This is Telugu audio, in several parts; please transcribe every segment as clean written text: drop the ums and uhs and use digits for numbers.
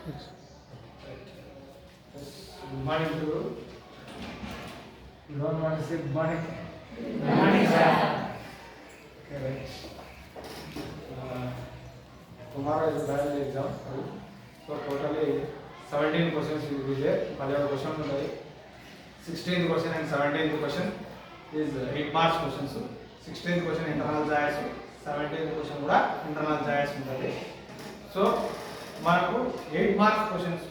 Good morning to you. You don't want to say good morning? Good morning, sir. Okay, right. Tomorrow is biology exam. So totally 17 questions will be there. 11 questions will be 16th question and 17th question is 8 marks questions. 16th question internal joyous, 17th question కూడా internal joyous ఉంటుంది. సో మనకు 8 మార్క్స్ క్వశ్చన్స్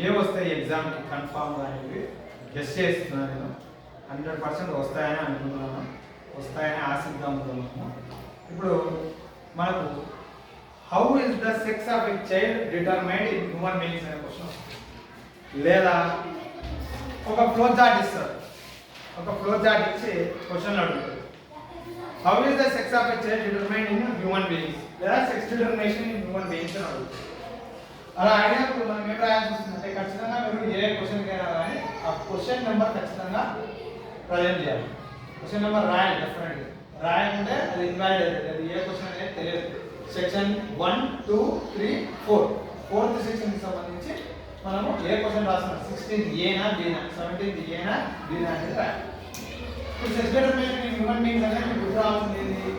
ఏ వస్తాయి ఎగ్జామ్కి కన్ఫామ్గా అనేది గెస్ చేస్తున్నాను. నేను 100% వస్తాయని అనుకుంటున్నాను, వస్తాయని ఆశిద్దాం అనుకుంటున్నాను. ఇప్పుడు మనకు how is the sex of a child determined in human beings అనే క్వశ్చన్, లేదా ఒక ఫ్లో చార్ట్ ఇస్తారు, ఒక ఫ్లో చార్ట్ ఇచ్చి క్వశ్చన్ అడుగుతారు. How is the sex of a child determined in human beings, లేదా sex determination in human beings అని అడుగుతారు. అలా అడిగినప్పుడు మనం ఏం రాయాల్సి వస్తుందంటే ఖచ్చితంగా మీరు ఏ క్వశ్చన్కైనా కానీ ఆ క్వశ్చన్ నెంబర్ ఖచ్చితంగా ప్రజెంట్ చేయాలి. క్వశ్చన్ నెంబర్ రాయాలి, డెఫినెట్గా రాయకుంటే అది ఇన్వాలిడ్ అవుతుంది. అది ఏ క్వశ్చన్ అనేది తెలియదు. సెక్షన్ 1, 2, 3, 4 4th సెక్షన్కి సంబంధించి మనము ఏ క్వశ్చన్ రాస్తున్నాం, 16th ఏనా బీనా, 17th ఏనా బీనా అనేది రాయాలి. ఇప్పుడు sex determination in human beings అనేది మీకు గుర్తు రావాల్సింది ఏంటి?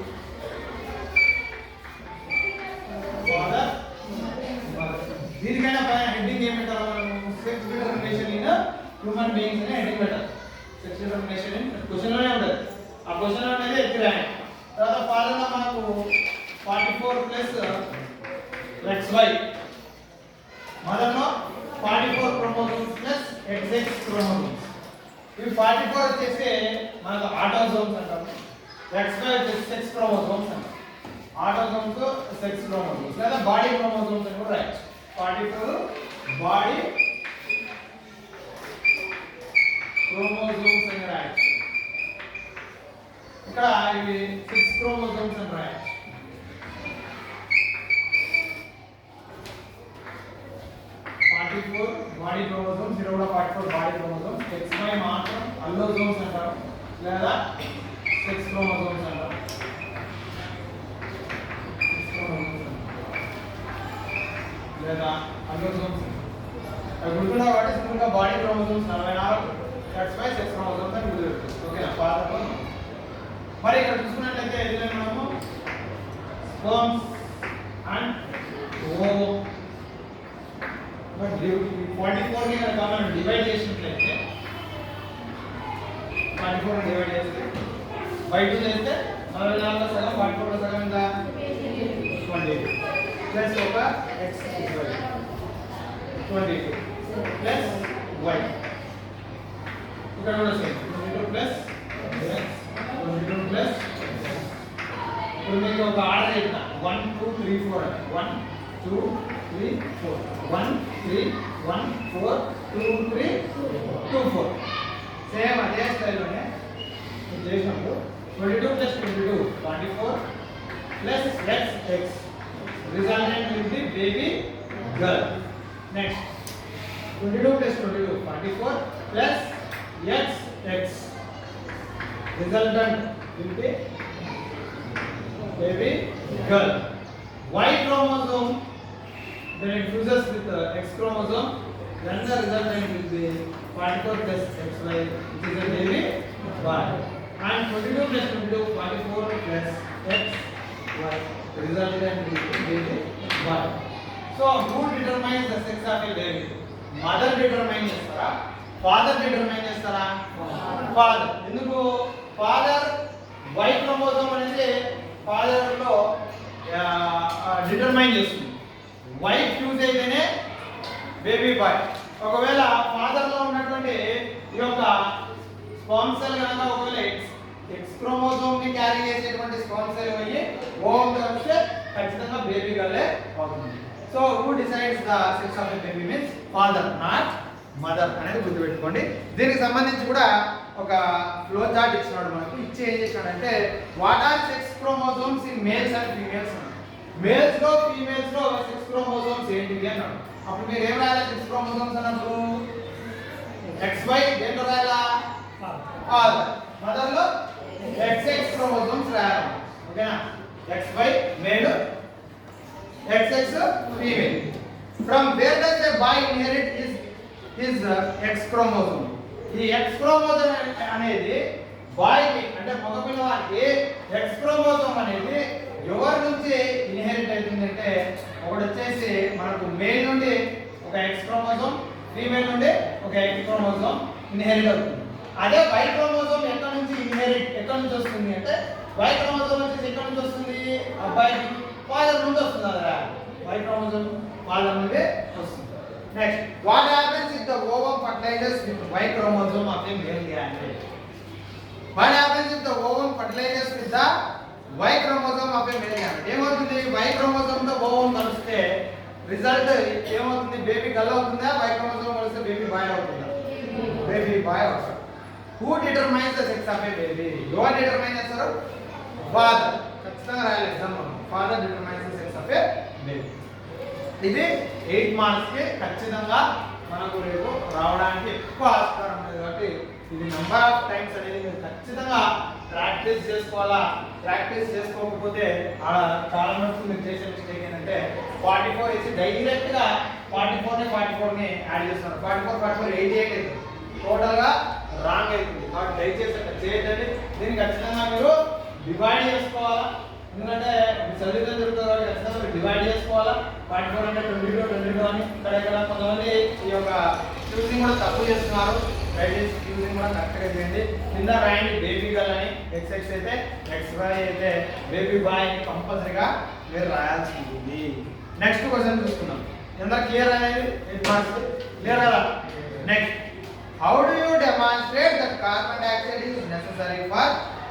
ఫాదర్, దీనికైనా పైన హెడ్డింగ్ ఏం పెట్టాలి మనము? Sex determination in human beings అనే హెడ్డింగ్ పెట్టాలి. సెక్స్ డిటర్మినేషన్ ఇన్ క్వశ్చన్లోనే ఉంటుంది, ఆ క్వశ్చన్లో అనేది ఎత్తి రాయండి. తర్వాత ఫాదర్లో మనకు 44 plus XY, మదర్లో 44 chromosomes plus XX chromosomes. ఇవి 44 వచ్చేసి మనకు ఆటోజోమ్స్ అంటారు, XY వచ్చేసి సెక్స్ క్రోమోజోమ్స్ అంటారు. ఆటోజోమ్స్ సెక్స్ క్రోమోజోమ్స్ లేదా బాడీ క్రోమోజోమ్స్ అని కూడా రాయొచ్చు. 44 బాడీ క్రోమోజోమ్స్ అని రాయొచ్చు. ఇక్కడ ఇవి 6 క్రోమోజోమ్స్ అని రాయొచ్చు. 44 బాడీ క్రోమోజోమ్స్, ఇక్కడ కూడా 44 బాడీ క్రోమోజోమ్స్. XY మాత్రం అల్లోజోమ్స్ అంటారు, లేదా సెక్స్ క్రోమోజోమ్స్ అంటారు. లేదా అల్లోజోమ్స్ అవి గుర్తున్నా కాబట్టి సింపుల్గా body chromosomes 44, XY sex chromosomes అని గుర్తుపెట్టుకోవచ్చు. ఓకేనా? ఫాదర్. మరి ఇక్కడ చూసుకున్నట్లయితే ఏదైనా మనము స్పర్మ్స్ అండ్ ఓవమ్, బట్ 44 ని కనుక మనం డివైడ్ చేసినట్లయితే 44 డివైడ్ చేస్తే బై 2 చేస్తే 44 లో సగం 44 లో సగం ఎంత 22 ప్లస్ ఒక x 22 ప్లస్ y, ఇక్కడ కూడా సేమ్ 22 ప్లస్ x 22 ప్లస్. ఇప్పుడు మీకు ఒక ఆర్డర్ చెప్తా, 1 2 3 4 అంటే 1 2 3 4 1 3 1 4 2 3 2 4 సేమ్ అదే స్టైల్లోనే చేసినప్పుడు 22 plus 22 24 plus x resultant will be baby girl. Next 22 plus 22 44 plus x resultant will be baby girl. Y chromosome then it fuses with X chromosome, then the resultant will be 44 plus XY, which is a baby boy. And 22 plus 22 44 plus XY, the resultant will be baby boy. So who determines the sex of a baby? Mother determine chestara, father determine chestara? Father. Enduku father Y chromosome anedi father లో డిటర్మైన్ చేస్తుంది. వైఫ్ ఫ్యూజ్ అయితేనే బేబీ బాయ్. ఒకవేళ ఫాదర్ లో ఉన్నటువంటి ఈ యొక్క స్పర్మ్ సెల్ కనుక ఒకవేళ ఎక్స్ క్రోమోజోమ్ ని క్యారీ చేసేటువంటి స్పర్మ్ సెల్ అయ్యి ఓవమ్ కలిస్తే ఖచ్చితంగా బేబీ గర్లే అవుతుంది. So who decides the sex of the baby means father, not mother అనేది గుర్తుపెట్టుకోండి. దీనికి సంబంధించి కూడా ఒక ఫ్లో చార్ట్ ఇచ్చినాడు మనకు. ఇచ్చి ఏం చేసినాడంటే what are sex chromosomes in males and females అన్నాడు. మేల్స్ లో ఫీమేల్స్ లో సెక్స్ క్రోమోజోమ్స్ ఏంటివి అన్నాడు. అప్పుడు మీరు ఏం రాయాలి? సెక్స్ క్రోమోజోమ్స్ అన్నప్పుడు XY దేంట్లో రాయాలా? ఫాదర్. మదర్ లో XX క్రోమోజోమ్స్ రాయాలి. ఓకేనా? XY male, XX female. From where does a boy inherit his X chromosome. ఈ ఎక్స్ క్రోమోజోమ్ అనేది బాయ్ కి అంటే మగ పిల్లవాడికి ఎక్స్ క్రోమోజోమ్ అనేది ఎవరి నుంచి ఇన్హెరిట్ అవుతుందంటే ఒకటి వచ్చేసి మనకు మేల్ నుండి ఒక ఎక్స్ క్రోమోజోమ్, ఫీమేల్ నుండి ఒక ఎక్స్ క్రోమోజోమ్ ఇన్హెరిట్ అవుతుంది. అదే వై క్రోమోజోమ్ ఎక్కడి నుంచి వస్తుంది అంటే వై క్రోమోజోమ్ వచ్చేసి ఎక్కడి నుంచి వస్తుంది? అబ్బాయికి ఫాదర్ నుండి వస్తుంది కదా. వై క్రోమోజోమ్ ఫాదర్ నుండి వస్తుంది. Next, what happens if the ovum fertilizers with Y chromosome of a male candidate? What happens if the ovum fertilizers with the Y chromosome of a male candidate? ఏమవుతుంది? వై క్రోమోజోమ్ తో ఓవమ్ కలిస్తే రిజల్ట్ ఏమవుతుంది? బేబీ గర్ల్ అవుతుందా? వై క్రోమోజోమ్ కలిస్తే బేబీ బాయ్ అవుతుందా? బేబీ బాయ్ అవుతుంది. Who determines the sex of a baby? ఎవరు డిటర్మైన్ చేస్తారు? ఫాదర్. ఖచ్చితంగా రాయాలి ఎగ్జామ్ లో. Father determines the sex of A baby. ఇది 8 మార్క్స్ కి ఖచ్చితంగా మనకు రేపు రావడానికి ఎక్కువ ఆస్కారం ఉంది కాబట్టి ఇది నెంబర్ ఆఫ్ టైమ్స్ అనేది మీరు ఖచ్చితంగా ప్రాక్టీస్ చేసుకోవాలా. ప్రాక్టీస్ చేసుకోకపోతే చాలా మటుకు మీరు చేసే మిస్టేక్ ఏంటంటే 44 ఇచ్చి డైరెక్ట్ గా 44 ని యాడ్ చేస్తున్నారు. 44 88 టోటల్ గా రాంగ్ అవుతుంది. కాబట్టి దయచేసి అట్లా చేయొద్దండి. దీన్ని ఖచ్చితంగా మీరు డివైడ్ చేసుకోవాలా. ఎందుకంటే చదివితే జరుగుతుంది కాబట్టి ఖచ్చితంగా మీరు డివైడ్ చేసుకోవాలా. 44 అంటే 22 అని ఇక్కడ కొంతమంది ఈ యొక్క చూసింగ్ కూడా తప్పు చేస్తున్నారు. దయచేసి చూసింగ్ కూడా కరెక్ట్గా చేయండి. కింద రాయండి బేబీ గర్ల్ అని, XX అయితే XY అయితే బేబీ బాయ్ అని కంపల్సరీగా మీరు రాయాల్సి ఉంటుంది. నెక్స్ట్ క్వశ్చన్ చూసుకుందాం. ఎంత క్లియర్ అనేది 8 మార్క్స్ క్లియర్ కదా. Next, how do you demonstrate that carbon dioxide is necessary for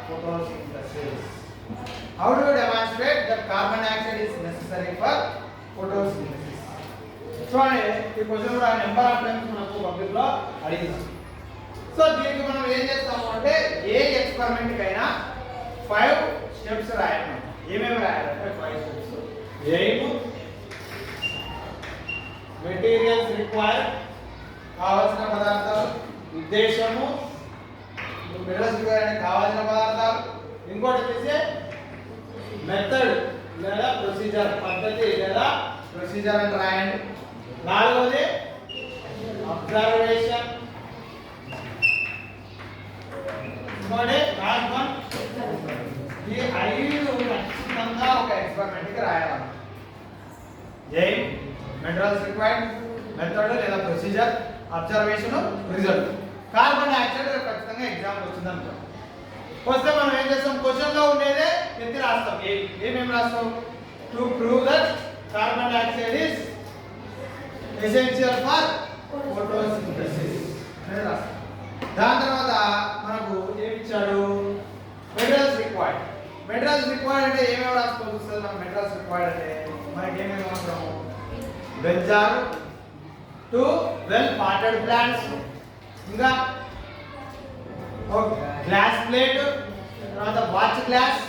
photosynthesis? How do you demonstrate that carbon dioxide is necessary for photosynthesis? So ఈ క్వశ్చన్ కూడా నెంబర్ ఆఫ్ టైమ్స్ మనకు పబ్లిక్ లో అడిగింది. సో దీనికి మనం ఏం చేస్తాము అంటే ఏ ఎక్స్పెరిమెంట్ కైనా 5 స్టెప్స్ రాయాలి. ఏమేమి రాయాలంటే 5 స్టెప్స్. ఎయిమ్, మెటీరియల్స్ రిక్వైర్డ్, కావాల్సిన పదార్థాలు, ఉద్దేశము, మెటీరియల్స్ కావాల్సిన పదార్థాలు, ఇంకోటి వచ్చేసి మెథడ్ లేదా ప్రొసీజర్, పద్ధతి లేదా ప్రొసీజర్ అని రాయండి. 4వది అబ్జర్వేషన్, లాస్ట్ వన్. ఈ 5 ఖచ్చితంగా ఒక ఎక్స్పెరిమెంట్ కి రాయాలి. ఎయిమ్, మెటీరియల్స్ రిక్వైర్డ్, మెథడ్ లేదా procedure, observation, result. Carbon dioxide ఖచ్చితంగా ఎగ్జామ్ వచ్చింది అనుకో. వస్తే మనం ఏం చేస్తాం? క్వశ్చన్ లో ఉండేదే ఎత్తి రాస్తాం. ఏమేమి రాస్తాం? To prove that carbon dioxide is essential for photosynthesis అనేది రాస్తాం. దాని తర్వాత మనకు ఏమి ఇచ్చాడు? Materials required. మెటీరియల్స్ రిక్వైర్డ్ అంటే ఏమేమి రాసుకోవచ్చు సార్? మనం మెటీరియల్స్ రిక్వైర్డ్ అంటే మనకి ఏమేమి అవసరము? బెంజార్, 2 వెల్ పాటెడ్ ప్లాంట్స్, ఇంకా గ్లాస్ ప్లేట్, తర్వాత వాచ్ గ్లాస్,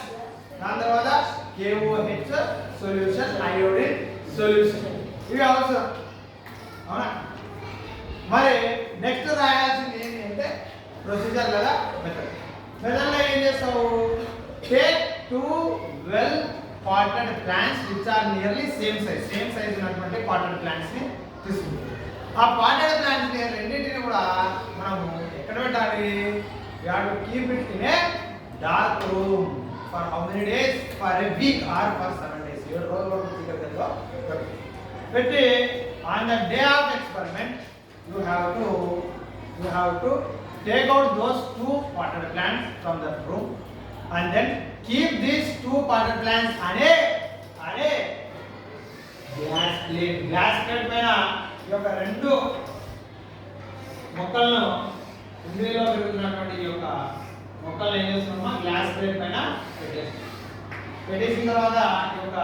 దాని తర్వాత KOH సొల్యూషన్, అయోడిన్ సొల్యూషన్. ఇవి అవసరం, అవునా? మరి నెక్స్ట్ రాయాల్సింది ఏంటి అంటే ప్రొసీజర్ లేదా మెథడ్. మెథడ్లో ఏం చేస్తావు? Take 2 well potted plants which are nearly same size ఉన్నటువంటి పాటెడ్ ప్లాంట్స్ ని తీసుకుంటాం. ఆ పాటెడ్ ప్లాంట్స్ ని రెండింటిని కూడా మనం ఎక్కడ పెట్టాలి? we have to keep it in a dark room for how many days? For a week or for 7 days. 7 రోజుల వరకు చీకటిలో పెట్టి on the day of experiment you have to take out those 2 potted plants from the room and then keep these 2 potted plants on a glass plate పైన ఈ యొక్క 2 మొక్కలను ఇందులో పెరుగుతున్నటువంటి ఈ యొక్క మొక్కలు ఏం చేస్తున్నామో గ్లాస్ ప్లేట్ పైన పెట్టేసిన తర్వాత ఈ యొక్క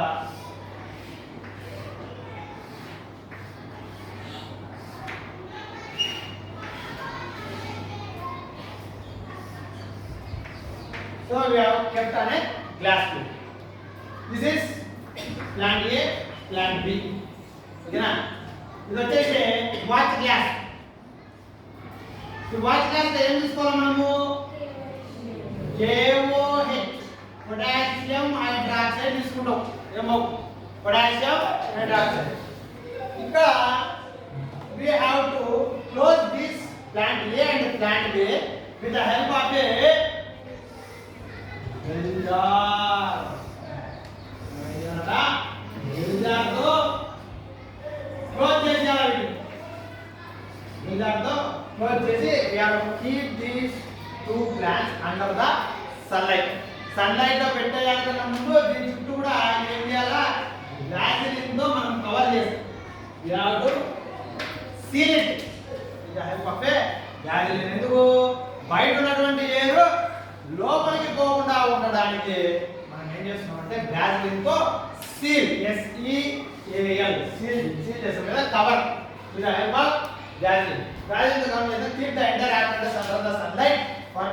so we have kept on a glass plate. This is plant A, plant B. ఓకేనా? ఇది వచ్చేసి వాచ్ గ్లాస్. ఈ వాచ్ గ్లాస్ లో ఏం తీసుకోవాలి మనము? KOH పొటాషియం హైడ్రాక్సైడ్ తీసుకుంటాం. ఏమో పొటాషియం హైడ్రాక్సైడ్. ఇక్కడ A and plant B with the help of a తో క్లోజ్ చేసేయాలి. తో క్లోజ్ చేసి we have to keep these two plants under the sunlight. Sunlight లో పెట్టేయాలన్న ముందు దీని చుట్టూ కూడా ఏం చేయాలా, వ్యాసిలిన్ తో మనం కవర్ చేస్తాం. we have to seal it with the help of a వ్యాసిలిన్. ఎందుకు, బయట ఉన్నటువంటి ఎయిర్ లోపలికి పోకుండా ఉండడానికి మనం ఏం చేస్తున్నాం అంటే వ్యాసిలిన్ తో సీల్, SEAL సీల్ చేస్తాం కదా, cover with the help of vaseline. Vaseline తో కవర్ చేస్తే keep the entire apparatus under the sunlight for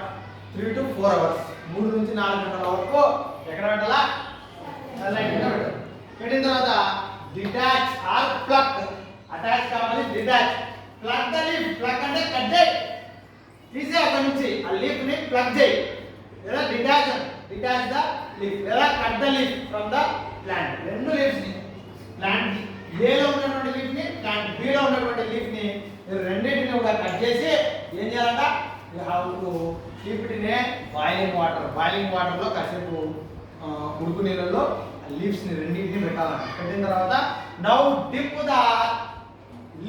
3 to 4 hours. 3 నుంచి 4 గంటల వరకు ఎక్కడ పెట్టాలా, సన్లైట్ మీద పెట్టాలి. పెట్టిన తర్వాత డిటాచ్ ఆర్ ప్లక్, అటాచ్ కావాలి, detach. Pluck the leaf, pluck అంటే కట్ చేయి, తీసే అక్కడ నుంచి ఆ లీఫ్ ని ప్లక్ చేయి, లేదా డిటాచ్ ద లీఫ్, లేదా cut the leaf from the plant. రెండు లీవ్స్ ని, ప్లాంట్ A లో ఉన్నటువంటి లీఫ్ ని, ప్లాంట్ B లో ఉన్నటువంటి లీఫ్ ని, రెండింటిని కూడా కట్ చేసి ఏం చేయాలంట, you have to keep it in a boiling water. Boiling water లో కాసేపు ఉడుకు నీళ్ళలో లీవ్స్ ని రెండింటిని పెట్టాలంట. పెట్టిన తర్వాత now dip the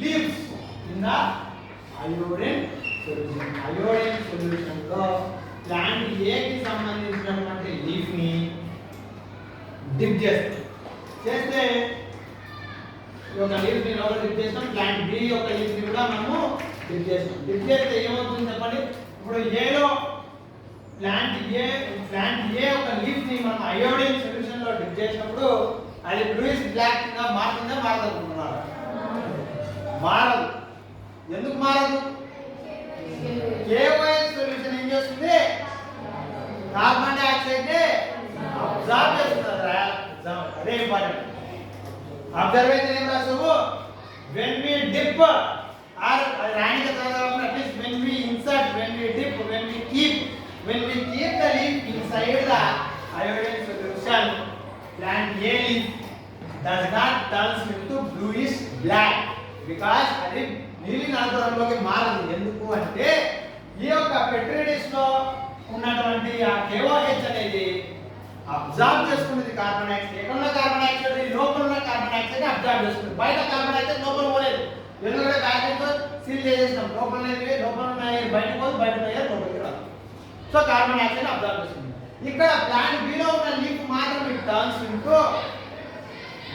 leaves in the iodine solution. Iodine solution లో ప్లాంట్ ఏ కి సంబంధించినటువంటి లీఫ్ ని డిప్ చేస్తే ఈ యొక్క లీఫ్ ని లోపల డిప్ చేస్తాం, ప్లాంట్ బి యొక్క లీఫ్ ని కూడా మనము డిప్ చేస్తాం. డిప్ చేస్తే ఏమవుతుంది చెప్పండి, ఇప్పుడు ఏలో ప్లాంట్ ఏ ఒక లీఫ్ ని మనం అయోడిన్ సొల్యూషన్ లో డిప్ చేసినప్పుడు అది బ్లూయిష్ బ్లాక్ గా మారుతుందా మారదనుకుంటున్నారు? మారదు. ఎందుకు మారదు? KOH సొల్యూషన్ ఏం చేస్తుంది, కార్బన్ డైఆక్సైడ్ ని అబ్జార్బ్ చేస్తుంది. అదే ఇంపార్టెంట్. అబ్జర్వేషన్ ఏం రాసావు, when we dip or రాణిక చదవడం at least when we insert, when we dip, when we keep the leaf inside the iodine solution, plant A leaf does not turn into bluish black because అది నీలి నలుపు రంగులోకి మారదు. ఎందుకు అంటే ఈ యొక్క పెట్రీ డిష్ లో ఉన్నటువంటి ఆ KOH అనేది అబ్జార్బ్ చేసుకునేది కార్బన్ డైఆక్సైడ్. ఎక్కడ ఉన్న కార్బన్ డైఆక్సైడ్, లోపల ఉన్న కార్బన్ డైఆక్సైడ్ అబ్జార్బ్ చేసుకుంటుంది. బయట కార్బన్ డైఆక్సైడ్ లోపల పోలేదు, ఎందుకంటే వ్యాక్యూమ్ తో సీల్ చేసేస్తాం. లోపల ఉన్న ఎయిర్ బయటకు పోదు, బయట ఉన్న ఎయిర్ లోపలికి రాదు. సో కార్బన్ డైఆక్సైడ్ అబ్జార్బ్ చేసుకుంటుంది. ఇక్కడ ప్లాంట్ బి లో ఉన్న లీఫ్ మాత్రం it turns into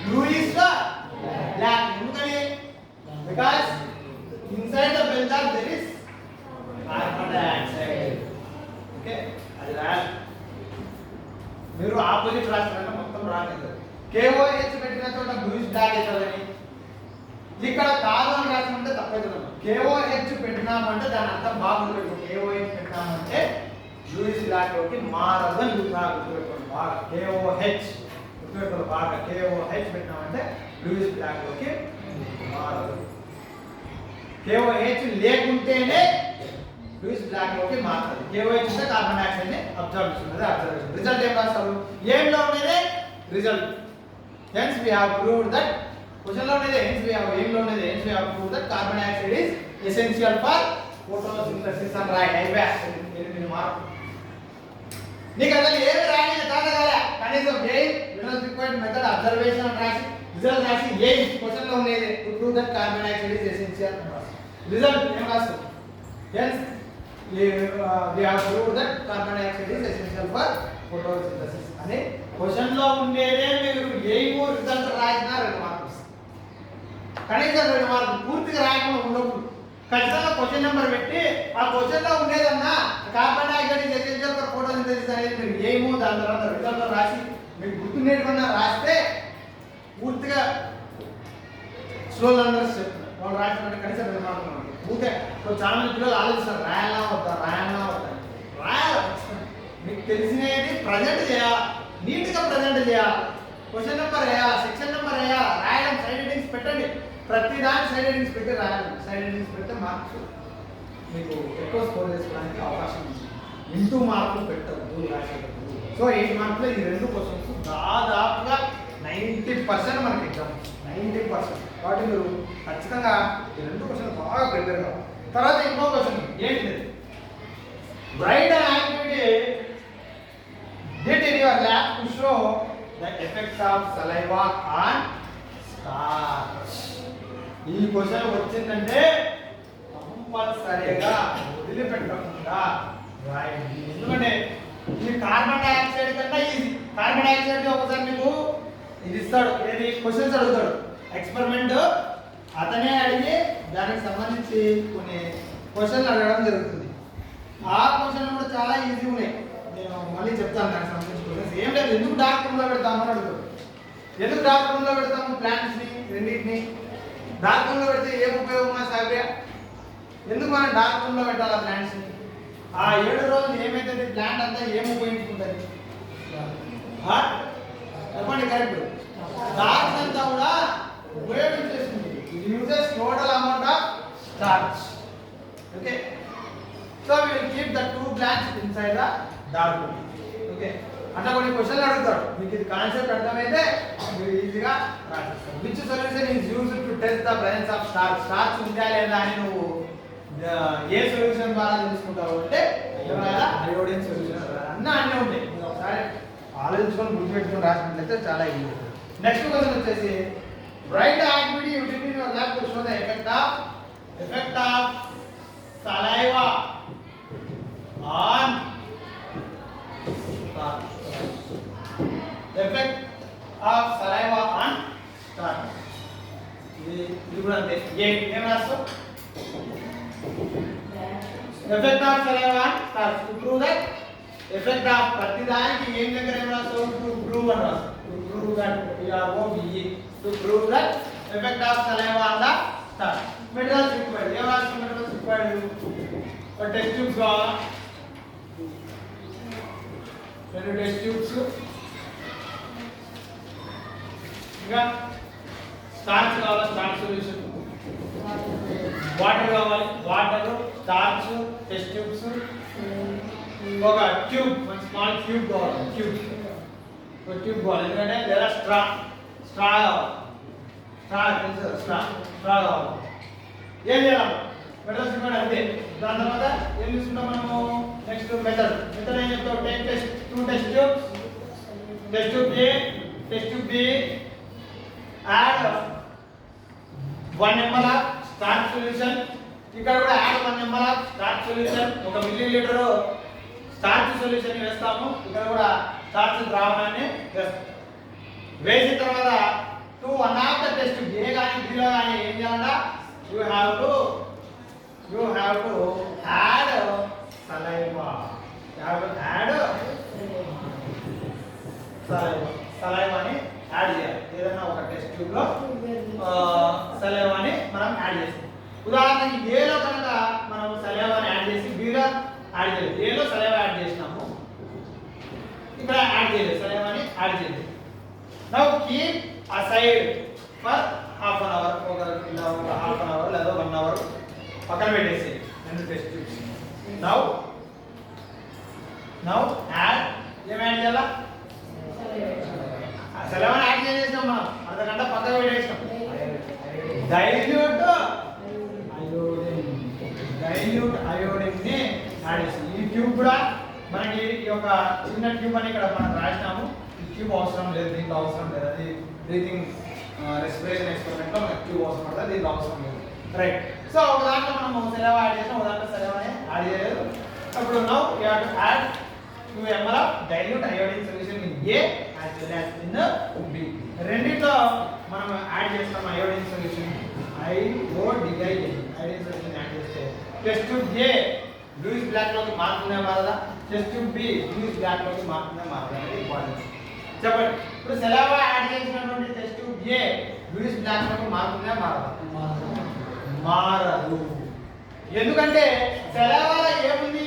bluish black. ఎందుకని, because inside the bell jar there is carbon dioxide. Okay, అది రాయాలి. మీరు ఆపోజిట్ రాస్తారంటే మొత్తం రాలేదు. KOH పెట్టిన చోట బ్లూయిష్ బ్లాక్ అవుతుందని, ఇక్కడ కాదు అని రాసినట్టే తప్పవుతుంది. KOH పెట్టినామంటే దాని అర్థం బాగుంటుంది. KOH పెట్టినామంటే బ్లూయిష్ బ్లాక్ లోకి మారదు అని గుర్తుపెట్టుకోండి బాగా. KOH గుర్తుపెట్టుకోండి బాగా. KOH పెట్టినామంటే బ్లూయిష్ బ్లాక్ లోకి మారదు. KOH లేకుంటేనే బ్లూయిష్ బ్లాక్ లోకి మారుతుంది. KOH అంటే కార్బన్ డైఆక్సైడ్ ని అబ్జర్వ్ చేస్తుంది. అబ్జర్వేషన్ రిజల్ట్ ఏం రాస్తారు, ఏంలో ఉండేది రిజల్ట్. Hence we have proved that, question లో ఉండేది హెన్స్ వి హావ్, ఏంలో ఉండేది hence we have proved that carbon dioxide is essential for photosynthesis అని రాయి. అయిపోయాయి 8 మార్కులు. నీకు అసలు ఏమి రాయలేదు కాదా, కనీసం ఏ రిక్వైర్డ్ మెథడ్ అబ్జర్వేషన్ రాసి రిజల్ట్ రాసి ఏ క్వశ్చన్ లో ఉండేది to prove that carbon dioxide is essential అని రాసి రిజల్ట్ ఏం రాస్తారు. Hence we have proved that carbon dioxide is essential for photosynthesis అనే క్వశ్చన్ లో ఉండేదే. మీరు ఏమో రిజల్ట్ రాసినా 2 మార్కులు, కనీసం 2 మార్కులు. పూర్తిగా రాయకుండా ఉండకూడదు. ఖచ్చితంగా క్వశ్చన్ నెంబర్ పెట్టి ఆ క్వశ్చన్ లో ఉండేదన్నా carbon dioxide is essential for photosynthesis అనేది మీరు ఏమో దాని తర్వాత రిజల్ట్ లో రాసి మీకు గుర్తుండేటుకున్నా రాస్తే పూర్తిగా స్లో లర్నర్స్ చెప్తున్నారు. వాళ్ళు రాసినట్టు కనీసం 2 మార్కులు ఉంటాయి. ఊకే చాలా మంది పిల్లలు ఆలోచిస్తారు రాయాలా వద్దా. రాయాలి. మీకు తెలిసినది ప్రజెంట్ చేయాలి, నీట్గా ప్రజెంట్ చేయాలి. క్వశ్చన్ నెంబర్ వేయాలి, సెక్షన్ నెంబర్ వేయాలి, రాయడం, సైడ్ హెడ్డింగ్స్ పెట్టండి. ప్రతి దానికి సైడ్ హెడ్డింగ్స్ పెట్టి రాయాలి. సైడ్ హెడ్డింగ్స్ పెడితే మార్క్స్ మీకు ఎక్కువ స్కోర్ చేసుకోవడానికి అవకాశం ఉంది. ఇంటూ మార్కులు పెట్టద్దు రాసేటప్పుడు. సో 8 మార్కులు ఈ 2 క్వశ్చన్స్ దాదాపుగా 90% మనకి ఎగ్జామ్ 90%. కాబట్టి మీరు ఖచ్చితంగా ఈ 2 క్వశ్చన్ బాగా ప్రిపేర్ కావాలి. తర్వాత ఇంకో క్వశ్చన్ ఏంటిది? Right an activity did in your lab to show the effects of saliva on starch. ఈ క్వశ్చన్ వచ్చిందంటే కంపల్సరీగా వదిలిపెట్టకుండా రాయండి. ఎందుకంటే ఇది కార్బన్ డైఆక్సైడ్ కన్నా ఈజీ. కార్బన్ డైఆక్సైడ్ ఒకసారి మీకు ఇది ఇస్తాడు, ఏది క్వశ్చన్స్ అడుగుతాడు, ఎక్స్పెరిమెంట్ అతనే అడిగి దానికి సంబంధించి కొన్ని క్వశ్చన్లు అడగడం జరుగుతుంది. ఆ క్వశ్చన్లు కూడా చాలా ఈజీ ఉన్నాయి, నేను మళ్ళీ చెప్తాను దానికి సంబంధించి క్వశ్చన్స్. ఏం లేదు, ఎందుకు డార్క్ రూమ్లో పెడతాము అని అడుగుతాడు. ఎందుకు డార్క్ రూమ్లో పెడతాము? ప్లాంట్స్ని రెండింటిని డార్క్ రూమ్లో పెడితే ఏం ఉపయోగమా సాగ్రియా? ఎందుకు మనం డార్క్ రూమ్లో పెట్టాలి ఆ ప్లాంట్స్ని? ఆ 7 రోజులు ఏమైతుంది, ప్లాంట్ అంతా ఏం ఉపయోగించుకుంటుంది చెప్పండి? కరెక్ట్. స్టార్చ్ అంతా కూడా ఉపయోగించేస్తుంది. it uses total amount of starch. Okay, so we will keep the 2 plants inside the dark room. Okay, అట్లా కొన్ని క్వశ్చన్లు అడుగుతాడు. మీకు ఇది కాన్సెప్ట్ అర్థమైతే మీరు ఈజీగా రాసేస్తారు. Which solution is used to test the presence of starch? Starch ఉందా లేదా అని నువ్వు ఏ సొల్యూషన్ ద్వారా తెలుసుకుంటావు అంటే అయోడిన్ సొల్యూషన్. అన్నీ ఉంటాయి, మీరు ఒకసారి ఆలోచించుకొని గుర్తుపెట్టుకొని రాసినట్లయితే చాలా ఈజీ. నెక్స్ట్ క్వశ్చన్ వచ్చేసి write the activity you did in your lab to show the effect of saliva on starch. Effect of saliva on starch. ఇది కూడా అంతే. ఏం రాస్తావు? effect of saliva on starch. to prove that effect of ప్రతి దానికి ఏం దగ్గర ఏం రాస్తావు? to prove అని రాస్తావు. to prove that to prove that effect of saliva on the starch. Materials required. ఏం రాస్తాం? materials required. ఒక టెస్ట్ ట్యూబ్స్ కావాలా? 2 టెస్ట్ ట్యూబ్స్, ఇంకా స్టార్చ్ కావాలా? Starch solution. వాటర్ కావాలి, వాటర్, స్టార్చ్, టెస్ట్ ట్యూబ్స్, ఒక ట్యూబ్, ఒక స్మాల్ ట్యూబ్ కావాలి. ఒక ట్యూబ్ కావాలి, ఎందుకంటే లేదా స్ట్రా కావాలి. ఏం చేయాలి? మెథడ్స్ ఇవ్వండి అంతే. దాని తర్వాత ఏం తీసుకుంటాం మనము? నెక్స్ట్ మెథడ్ ఏం చెప్తాం? Take test 2 test tubes, test tube A, test tube B, add 1 ml of starch solution. ఇక్కడ కూడా add 1 ml of starch solution. 1 millilitre starch solution వేస్తాము. ఇక్కడ కూడా స్టార్చ్ ద్రావణాన్ని వేస్తాం. వేసిన తర్వాత 1 ఆఫ్ ద టెస్ట్ ఏ కానీ బిలో కానీ ఏం చేయాలంట? You have to add saliva. సలైవాని యాడ్ చేయాలి. ఏదైనా ఒక టెస్ట్ ట్యూబ్ లో సలైవాని మనం యాడ్ చేస్తాం. ఉదాహరణకి ఏలో కనుక మనం సలైవాని యాడ్ చేసి బిలో యాడ్ చేయలేదు. ఏలో సలైవా యాడ్ చేసినాము, ఇక్కడ యాడ్ చేయలేదు, సలైవాని యాడ్ చేయలేదు. Now keep aside for half an hour. ఇలా half an hour లేదా 1 hour పక్కన పెట్టేసి రెండు టెస్ట్ ట్యూబ్స్. నౌ యాడ్ ఏం యాడ్ చేయాలా? సలైవాని యాడ్ చేసేసాం మనం, అర్ధగంట పక్కన పెట్టేసాం. డైల్యూట్ అయోడిన్ ని యాడ్ చేసాం. ఈ ట్యూబ్ కూడా మనకి ఈ యొక్క చిన్న ట్యూబ్ అని ఇక్కడ మనం రాసినాము. ఈ ట్యూబ్ అవసరం లేదు, దీంట్లో అవసరం లేదు. అది బ్రీతింగ్ రెస్పిరేషన్ ఎక్స్పెరిమెంట్ లో మనకి ట్యూబ్ అవసరం పడుతుంది, దీంట్లో అవసరం లేదు. రైట్. సో ఒక దాంట్లో మనం సలైవా యాడ్ చేసాం, ఒక దాంట్లో సలైవాని యాడ్ చేయలేదు. అప్పుడు now you have to add 2 ml of dilute iodine solution in A as well as in B. రెండిట్లో మనం యాడ్ చేస్తాం iodine solution. Iodine solution add చేస్తే test tube A bluish black లోకి మారుతుందా మారదా? Test tube B bluish black లోకి మారుతుందా మారదా అనేది ఇంపార్టెంట్. చెప్పండి. ఇప్పుడు సలైవా యాడ్ చేసినటువంటి test tube A bluish black లోకి మారుతుందా మారదా? మారదు. ఎందుకంటే సలైవాలో ఏముంది?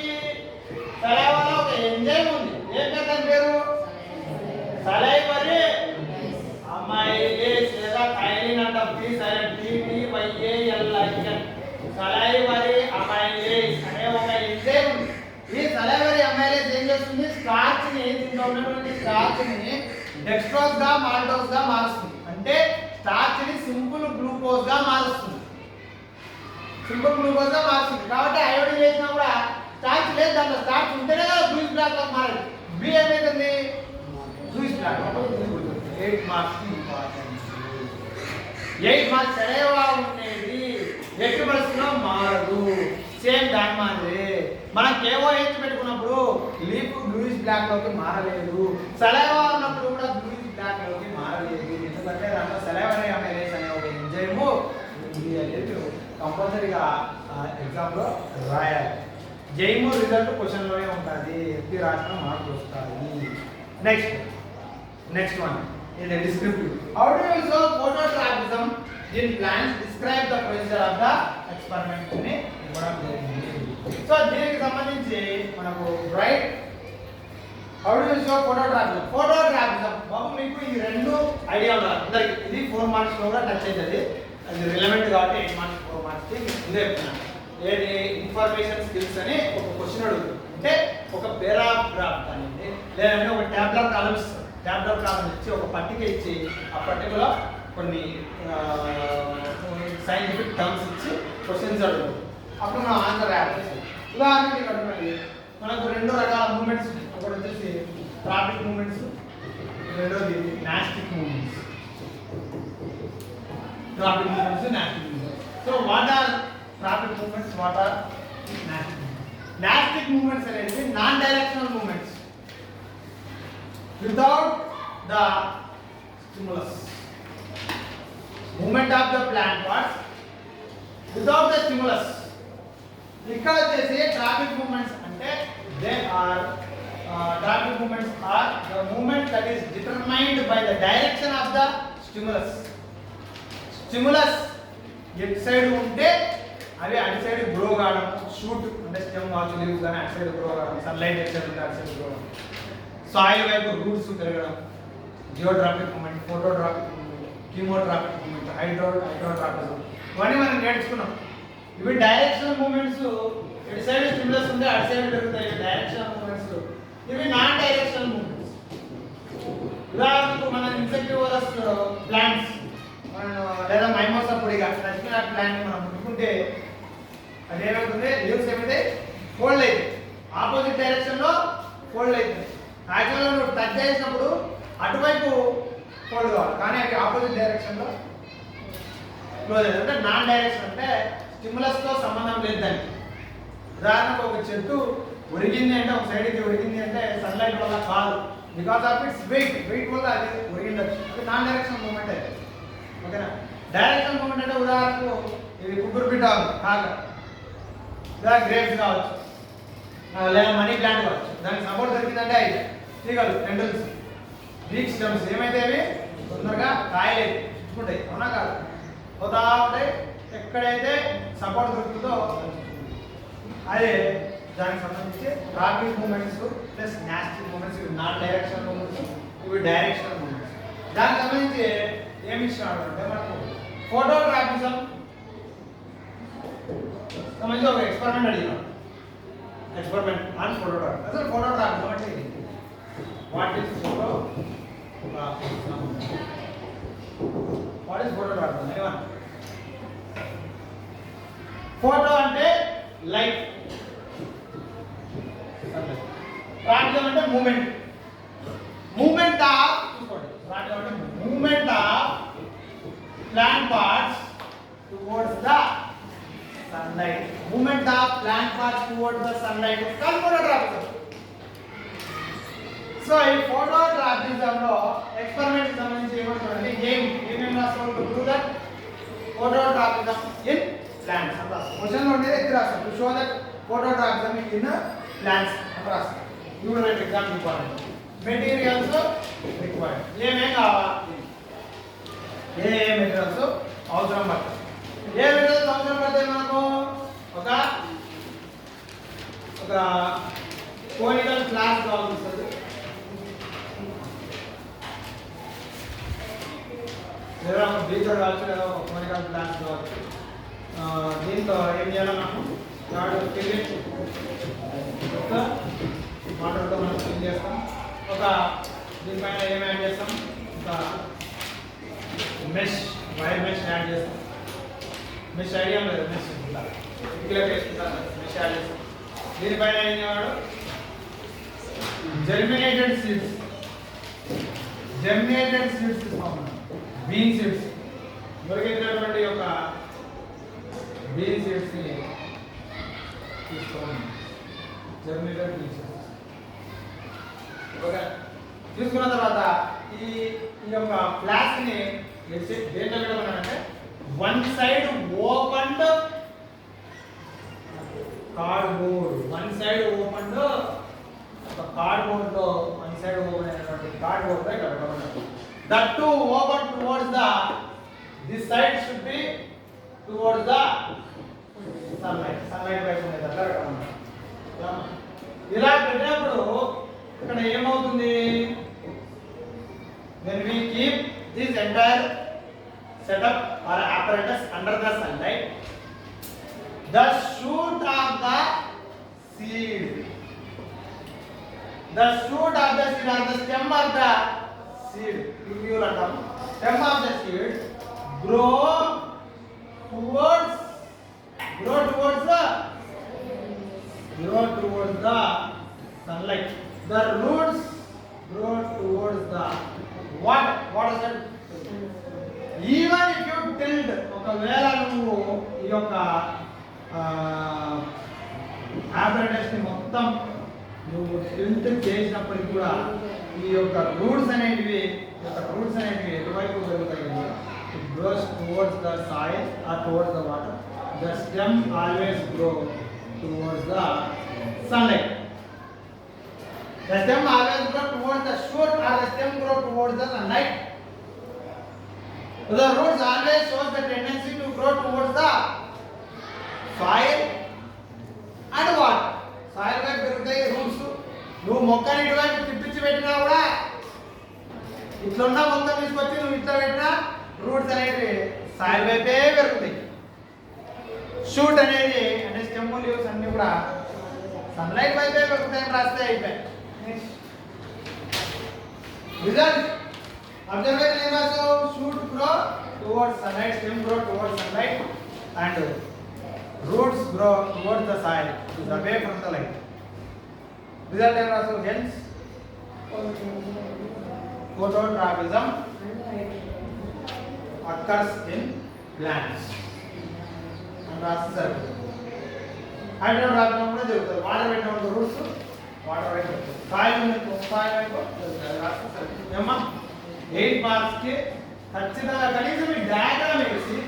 సలైవాలో ఒక ఎంజైమ్ ఉంది. ఏం దాని పేరు? సలైవరీ అమైలేస్ లేదా థైలిన్ అంటాం. TTYALIN. సలైవరీ అమైలేస్ అనే ఒక ఎంజైమ్ ఉంది. ఈ సలైవరీ అమైలేస్ ఏం చేస్తుంది? స్టార్చ్ ని, దీంట్లో ఉన్నటువంటి స్టార్చ్ ని డెక్స్ట్రోజ్ గా మాల్టోజ్ గా మారుస్తుంది. అంటే స్టార్చ్ ని సింపుల్ గ్లూకోజ్ గా మారుస్తుంది. సింపుల్ గ్లూకోజ్ గా మారుతుంది. కాబట్టి అయోడిన్ వేసినా కూడా స్టార్చ్ లేదు, దాంట్లో స్టార్చ్ ఉంటేనే కదా లూయిస్ బ్లాక్ లో మారదు. బి ఏమైతుంది bluish black. 8 marks important. 8 marks సరేవా ఉండేది ఎట్టి పరిస్థితిలో మారదు. సేమ్ దాని మాదిరి మనం KOH పెట్టుకున్నప్పుడు లీప్ లూయిస్ బ్లాక్ లోకి మారలేదు, సలైవా ఉన్నప్పుడు కూడా లూయిస్ బ్లాక్ లోకి మారలేదు. ఎందుకంటే దాంట్లో సలైవరీ అమైలేస్ అనే ఒక ఎంజైమ్ ఉంది అనేది కంపల్సరీగా ఎగ్జామ్ లో రాయాలి. జైమ్ రిజల్ట్ క్వశ్చన్ లోనే ఉంటుంది, ఎప్పి రాసిన మార్కులు వస్తాయి. Next one is a descriptive. How do you show phototropism in plants? Describe the procedure of the experiment అని ఇవ్వడం జరిగింది. సో దీనికి సంబంధించి మనకు right how do you show phototropism? Phototropism బాబు మీకు ఈ రెండు ఐడియా ఉండాలి అందరికి. ఇది 4 మార్క్స్ లో కూడా టచ్ అవుతుంది, అది రిలవెంట్ కాబట్టి 8 మార్క్స్ 4 మార్క్స్ కి ఇదే చెప్తున్నాను. ఏది ఇన్ఫర్మేషన్ స్కిల్స్ అని ఒక క్వశ్చన్ అడుగుతుంది. అంటే ఒక పేరాగ్రాఫ్ అనేది లేదంటే ఒక ట్యాబ్లెట్ కాలమ్స్ ఇచ్చి ఒక పట్టిక ఇచ్చి ఆ పట్టికలో కొన్ని సైంటిఫిక్ టర్మ్స్ ఇచ్చి క్వశ్చన్స్ అడుగుతుంది. అప్పుడు మనం ఆన్సర్ రాయాలి. ఉదాహరణకి ఇక్కడ మనకు 2 రకాల మూమెంట్స్, ఒకటి వచ్చేసి ట్రాఫిక్ మూమెంట్స్, రెండోది nastic movements. Tropic movements, nastic movements. So what are tropic movements, what are nastic movements? Nastic movements అనేది non directional movements without the stimulus. Movement of the plant parts without the stimulus. ఇక్కడ వచ్చేసి ట్రాఫిక్ మూమెంట్స్ అంటే they are tropic movements are the movement that is determined by the direction of the stimulus. Stimulus ఎటు సైడ్ ఉంటే అవి అటు సైడ్ గ్రో కావడం, షూట్ అంటే స్టెమ్ కావచ్చు, లీవ్స్ కానీ అటు సైడ్ గ్రో కావడం, సన్లైట్ ఎటు సైడ్ ఉంటే అటు సైడ్ గ్రో కావడం, సాయిల్ వైపు రూట్స్ పెరగడం, geotropic movement, phototropic movement, chemotropic movement, hydrotropism, ఇవన్నీ మనం నేర్చుకున్నాం. ఇవి డైరెక్షనల్ మూమెంట్స్, ఇటు సైడ్ స్టిములస్ ఉంటే అటు సైడ్ పెరుగుతాయి డైరెక్షనల్ మూమెంట్స్. ఇవి నాన్ డైరెక్షనల్ మూమెంట్స్. ఉదాహరణకు మన ఇన్సెక్టివరస్ ప్లాంట్స్ లేదా మైమోసా పొడిగా నచ్చిన ప్లాంట్ మనం ముట్టుకుంటే అది ఏమవుతుంది, లీవ్స్ ఏమైతే ఫోల్డ్ అవుతాయి, ఆపోజిట్ డైరెక్షన్లో ఫోల్డ్ అవుతుంది. యాక్చువల్గా నువ్వు టచ్ చేసినప్పుడు అటువైపు ఫోల్డ్ కావాలి, కానీ అది ఆపోజిట్ డైరెక్షన్లో క్లోజ్ అవుతుంది. అంటే నాన్ డైరెక్షన్ అంటే స్టిములస్తో సంబంధం లేదు దానికి. ఉదాహరణకు ఒక చెట్టు ఒరిగింది అంటే ఒక సైడ్కి ఒరిగింది అంటే సన్లైట్ వల్ల కాదు, బికాస్ ఆఫ్ ఇట్స్ వెయిట్ వల్ల అది ఒరిగిండొచ్చు. అది నాన్ డైరెక్షన్ మూమెంట్ అయితే ఓకేనా. డైరెక్షన్ మూమెంట్ అంటే ఉదాహరణకు ఇది కుక్కురు బిడ్డ కాగా లేదా గ్రేప్స్ కావచ్చు లేదా మనీ ప్లాంట్ కావచ్చు, దానికి సపోర్ట్ దొరికిందంటే అయితే తీగలు టెండల్స్ వీక్ స్టెమ్స్ ఏమైతే అవి తొందరగా కాయలేదు చుట్టుకుంటాయి, అవునా కాదు, పోతా ఉంటాయి. ఎక్కడైతే సపోర్ట్ దొరుకుతుందో అదే దానికి సంబంధించి tropic movements plus nastic movements. ఇవి నాన్ డైరెక్షనల్ మూమెంట్స్, ఇవి డైరెక్షనల్ మూమెంట్స్. దానికి సంబంధించి ఏమి ఇచ్చినాడు అంటే మనకు ఫోటోట్రాపిజం సంబంధించి ఒక ఎక్స్పెరిమెంట్ అడిగినాడు. Experiment on phototropism. అసలు ఫోటోట్రాపిజం అంటే ఇది what is phototropism? What is phototropism? ఏమన్నా ఫోటో అంటే లైట్, ట్రాపిజం అంటే మూమెంట్. మూమెంట్ ఆఫ్ ట్రాపిజం అంటే movement of plant parts towards the sunlight. Movement of plant parts towards the sunlight is called phototropism. So in phototropism lo experiment సంబంధించి ఏమంటారంటే ఏమేం రాస్తారు to do that phototropism in plants అంట. క్వశ్చన్ లో ఉండేది ఎక్కడ రాస్తారు to show that phototropism in plants అంట రాస్తారు. You will write exam important. Materials required. ఏమేం కావాలి, ఏ మెటీరియల్స్ అవసరం పడతాయి. ఏ మెటీరియల్స్ అవసరం పడితే మనకు ఒక కోనికల్ ఫ్లాస్క్ కావాల్సి వస్తుంది. లేదా ఒక బీచర్ కావచ్చు, లేదా ఒక కోనికల్ ఫ్లాస్క్ కావచ్చు. దీంతో ఏం చేయాలి, మనం వాటర్తో మనం క్లీన్ చేస్తాం. ఒక దీనిపైన ఏం యాడ్ చేస్తాం, ఒక మెష్ వైర్ మెష్ యాడ్ చేస్తాం. మెష్ ఐడియా లేదు, మెష్ ఇలా వేసుకుంటాను మెష్ ఐడియా. దీనిపైన ఏం చేయాడు జర్మినేటెడ్ సీడ్స్ తీసుకోమన్నాడు. బీన్ సీడ్స్ దొరికినటువంటి యొక్క బీన్ సీడ్స్ ని తీసుకోమన్నాడు. Germinated bean seeds okay. తీసుకున్న తర్వాత ఈ యొక్క ఫ్లాస్క్ ని దేంట్లో పెట్టమన్నాడంటే one side opened cardboard, one side opened ఒక కార్డ్బోర్డ్ లో వన్ సైడ్ ఓపెన్ అయినటువంటి కార్డ్బోర్డ్ లో ఇక్కడ పెట్టమన్నాడు. That to open towards the this side should B towards the sunlight వైపు ఉండేది అట్లా పెట్టమన్నాడు. ఇలా పెట్టినప్పుడు ఇక్కడ ఏమవుతుంది, when we keep this entire setup or apparatus under the sunlight, the shoot of the seed or the stem of the seed, stem of the seed grow towards the sunlight. The roots grow towards the what is that? Even if you tilt, ఒకవేళ నువ్వు ఈ యొక్క apparatus ని మొత్తం నువ్వు టిల్ట్ చేసినప్పటికీ కూడా ఈ యొక్క రూట్స్ అనేటివి ఎటువైపు పెరుగుతాయి? It grows towards the soil or towards the water. The stem always grow towards the sunlight. The stem always grow towards the shoot or the stem grow towards the sunlight. The roots always shows the tendency to grow towards the soil and water. Soil వైపు పెరుగుతాయి రూట్స్. నువ్వు మొక్కని ఇటువైపు తిప్పించి పెట్టినా కూడా ఇట్లున్న మొత్తం తీసుకొచ్చి నువ్వు ఇట్లా పెట్టినా రూట్స్ అనేవి సాయిల్ వైపే పెరుగుతాయి. షూట్ అనేది అంటే స్టెమ్ లీవ్స్ అన్ని కూడా సన్లైట్ వైపే పెరుగుతాయని రాస్తే అయిపోయాయి. రిజల్ట్ అబ్జర్వేషన్ ఏం రాసావు? Shoot grow towards sunlight, stem grow towards sunlight and roots grow towards the soil, it is away from the light. Result ఏం రాసావు? Hence phototropism occurs in plants and రాస్తారు. హైడ్రోట్రాపిజం కూడా జరుగుతుంది. వాటర్ పెట్టినప్పుడు రూట్స్ వాటర్ వైపు సాయిల్ వైపు రాస్తారు. ఏమమ్మా 8 మార్క్స్ కి ఖచ్చితంగా కనీసం ఈ డయాగ్రామ్ వేసి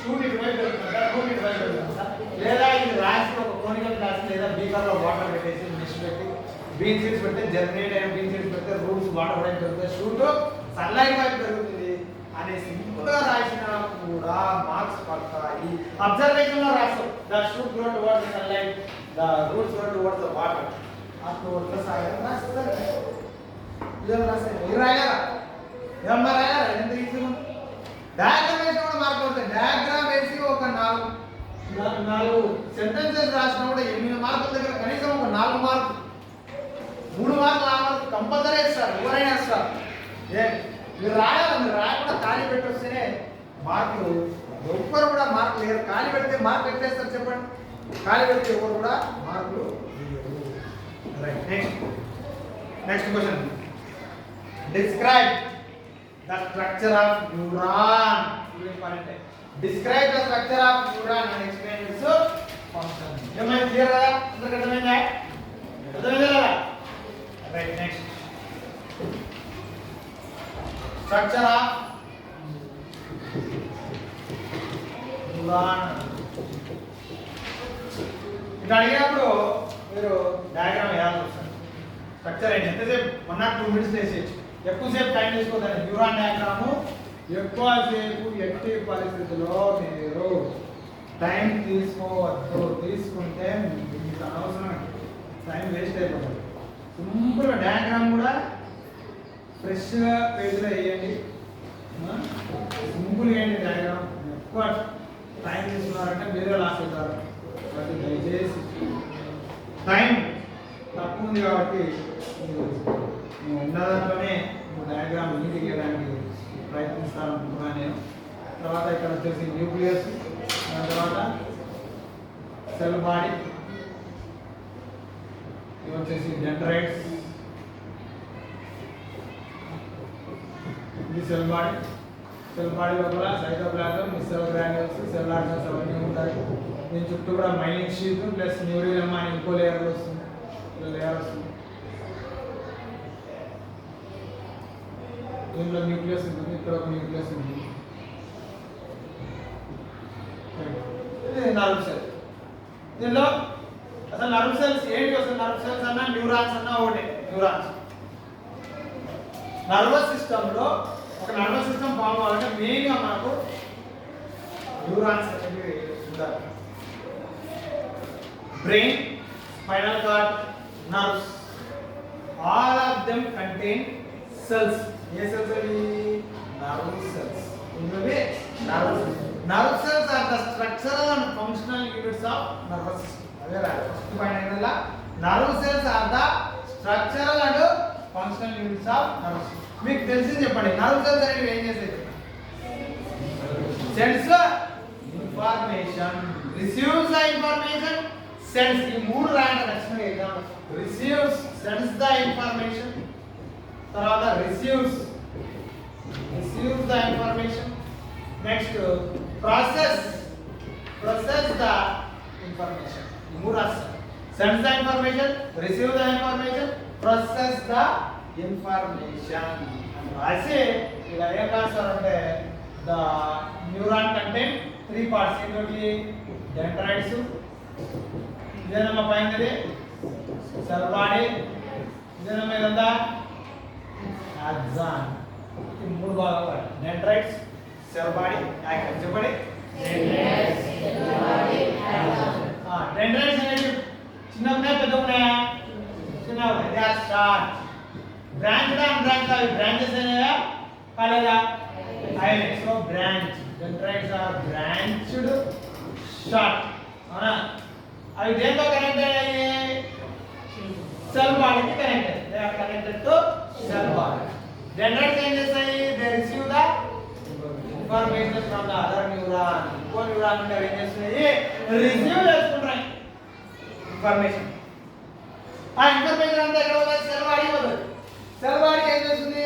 షూట్ ఇటువైపు పెరుగుతుందా, రూట్ ఇటువైపు పెరుగుతుందా, లేదా ఇది రాసి ఒక కోనికల్ గ్లాస్ లేదా బీకర్ లో వాటర్ పెట్టేసి మిక్స్ పెట్టి బీన్ సీడ్స్ పెడితే జర్మినేట్ అయిన బీన్ సీడ్స్ పెడితే రూట్స్ వాటర్ వైపు పెరుగుతాయి, షూట్ సన్లైట్ వైపు పెరుగుతుంది అనే సింపుల్ గా రాసినా కూడా మార్క్స్ పడతాయి. అబ్జర్వేషన్ లో రాస్తాం the shoot grow towards the sunlight, the roots grow towards the water, ఆ టువర్డ్స్ ద సాయిల్ రాస్తారు. ఇదే రాస్తారు. మీరు రాయాలా? ఏమన్నా రాయాలా? ఎంత ఈజీ ఉంది. డయాగ్రామ్ వేసి కూడా మార్క్ అవుతాయి. డయాగ్రామ్ వేసి ఒక 4 సెంటెన్సెస్ రాసినా కూడా 8 మార్కుల దగ్గర కనీసం ఒక 4 మార్కులు 3 మార్కులు 4 మార్కులు కంపల్సరీ ఇస్తారు. ఎవరైనా ఇస్తారు. మీరు రాయాలి. మీరు రాయకుండా ఖాళీ పెట్టొస్తేనే మార్కులు. ఎవ్వరు కూడా మార్కులు లేరు. ఖాళీ పెడితే మార్కులు ఎట్లేస్తారు చెప్పండి? ఖాళీ పెడితే ఎవరు కూడా మార్కులు right. Next question. Describe the structure of neuron. Describe the structure of neuron and explain its function. Am I clear? Understand? Right. Next. Structure of neuron. ఇక్కడ అడిగినప్పుడు మీరు డయాగ్రామ్ వేయాల్సి వస్తుంది. స్ట్రక్చర్ ఏంటి? ఎంతసేపు 1 or 2 minutes వేసేయచ్చు. ఎక్కువసేపు టైం తీసుకోదండి. న్యూరాన్ డయాగ్రాము ఎక్కువసేపు ఎట్టి పరిస్థితుల్లో మీరు టైం తీసుకోవద్దు. తీసుకుంటే మీకు అనవసరం టైం వేస్ట్ అయిపోతుంది. సింపుల్గా డయాగ్రామ్ కూడా ఫ్రెష్గా పేజ్లో వేయండి. సింపుల్గా వేయండి డయాగ్రామ్. ఎక్కువ టైం తీసుకున్నారంటే మీరే లాస్ అవుతారు. కాబట్టి దయచేసి టైం తక్కువ ఉంది కాబట్టి ఉన్న దాంట్లోనే డయాగ్రామ్ నీట్ గీయడానికి ఇస్తాననుకుంటున్నాను నేను. తర్వాత ఇక్కడ వచ్చేసి న్యూక్లియస్, దాని తర్వాత సెల్ బాడీ, ఇవి వచ్చేసి డెండ్రైట్స్, ఇది సెల్ బాడీ. సెల్ బాడీ లోపల సైటోప్లాజం, మిస్సెల్ గ్రాన్యూల్స్, సెల్ ఆర్గన్స్ అవన్నీ ఉంటాయి. దీని చుట్టూ కూడా మైలిన్ షీట్ ప్లస్ న్యూరిలమ్ అని ఇంకో లేయర్ వస్తుంది, లేయర్ వస్తుంది. దీంట్లో న్యూక్లియస్ ఉంటుంది, ఇక్కడ ఒక న్యూక్లియస్ ఉంటుంది. ఇది నర్వ్ సెల్. దీనిలో అసలు నర్వ్ సెల్స్ ఏంటి? అసలు నర్వ్ సెల్స్ అన్నా న్యూరాన్స్ అన్నా ఒకటే, న్యూరాన్స్. నర్వస్ సిస్టంలో ఒక నర్వస్ సిస్టమ్ ఫామ్ అవ్వాలంటే మెయిన్గా మనకు న్యూరాన్స్ అనేవి ఉండాలి. Brain, spinal cord, nerves, all of them contain cells. ఏ సెల్స్ అవి? Nerve cells. ఇవి nerve cells are the structural and functional units of nervous system. అదే రాయాలి ఫస్ట్ పాయింట్ ఏంటంటే nerve cells are the structural and functional units of nerve system. మీకు తెలిసింది చెప్పండి, నర్వ్ సెల్స్ అనేవి ఏం చేస్తాయి? Sense information, receives the information, sense. ఈ మూడు రాయండి ఖచ్చితంగా exam. Receives, sense the information, తర్వాత receives the information, next process the information. ఈ మూడు రాస్తారు. Sense the information, receive the information, process the information అని రాసి ఇలా ఏం రాస్తారంటే ద న్యూరాన్ కంటెంట్ 3 parts. ఏంటంటే డెండ్రైట్స్, ఇదేనమ్మా పైనది సెల్ బాడీ, ఇదేనమ్మా ఇదంతా ఆక్సాన్. ఈ మూడు భాగాలు డెండ్రైట్స్, సెల్ బాడీ, ఆక్సాన్. చెప్పండి. డెండ్రైట్స్ అనేది చిన్న ఉన్నాయా పెద్ద ఉన్నాయా? చిన్న ఉన్నాయి. They are short. Branched and branch అవి బ్రాంచెస్ అనేవా కాలేదా? అయినాయి. So branch. Dendrites are branched short. అవునా? అవి దేంతో కనెక్ట్ అయ్యాయి? సెల్ బాడీకి కనెక్ట్ అయ్యాయి. They are connected to cell body. Dendrites ఏం చేస్తాయి? They receive the information from the other neuron. ఇంకో న్యూరాన్ నుండి అవి ఏం చేస్తున్నాయి? రిసీవ్ చేసుకుంటాయి ఇన్ఫర్మేషన్. ఆ ఇన్ఫర్మేషన్ అంతా ఎక్కడ పోతుంది? సెల్ బాడీ పోతుంది. సెల్ బాడీ ఏం చేస్తుంది?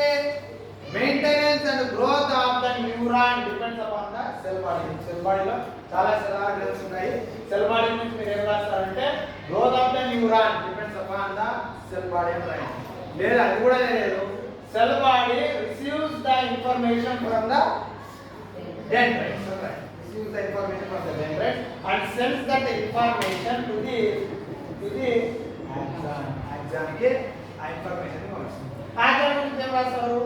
Maintenance and growth of the neuron depends upon the cell body. Cell బాడీలో చాలా సెల్ ఆర్గన్స్ ఉన్నాయి. సెల్ బాడీ నుంచి మీరు ఏం రాస్తారంటే growth of the neuron depends upon the cell body అని రాయండి. లేదు అది కూడా లేదు. Cell body receives the information from the dendrites. Receives the information from the dendrites and sends that information to the axon. Axon ke ఆ ఇన్ఫర్మేషన్ ని వస్తుంది. axon గురించి ఏం రాస్తారు?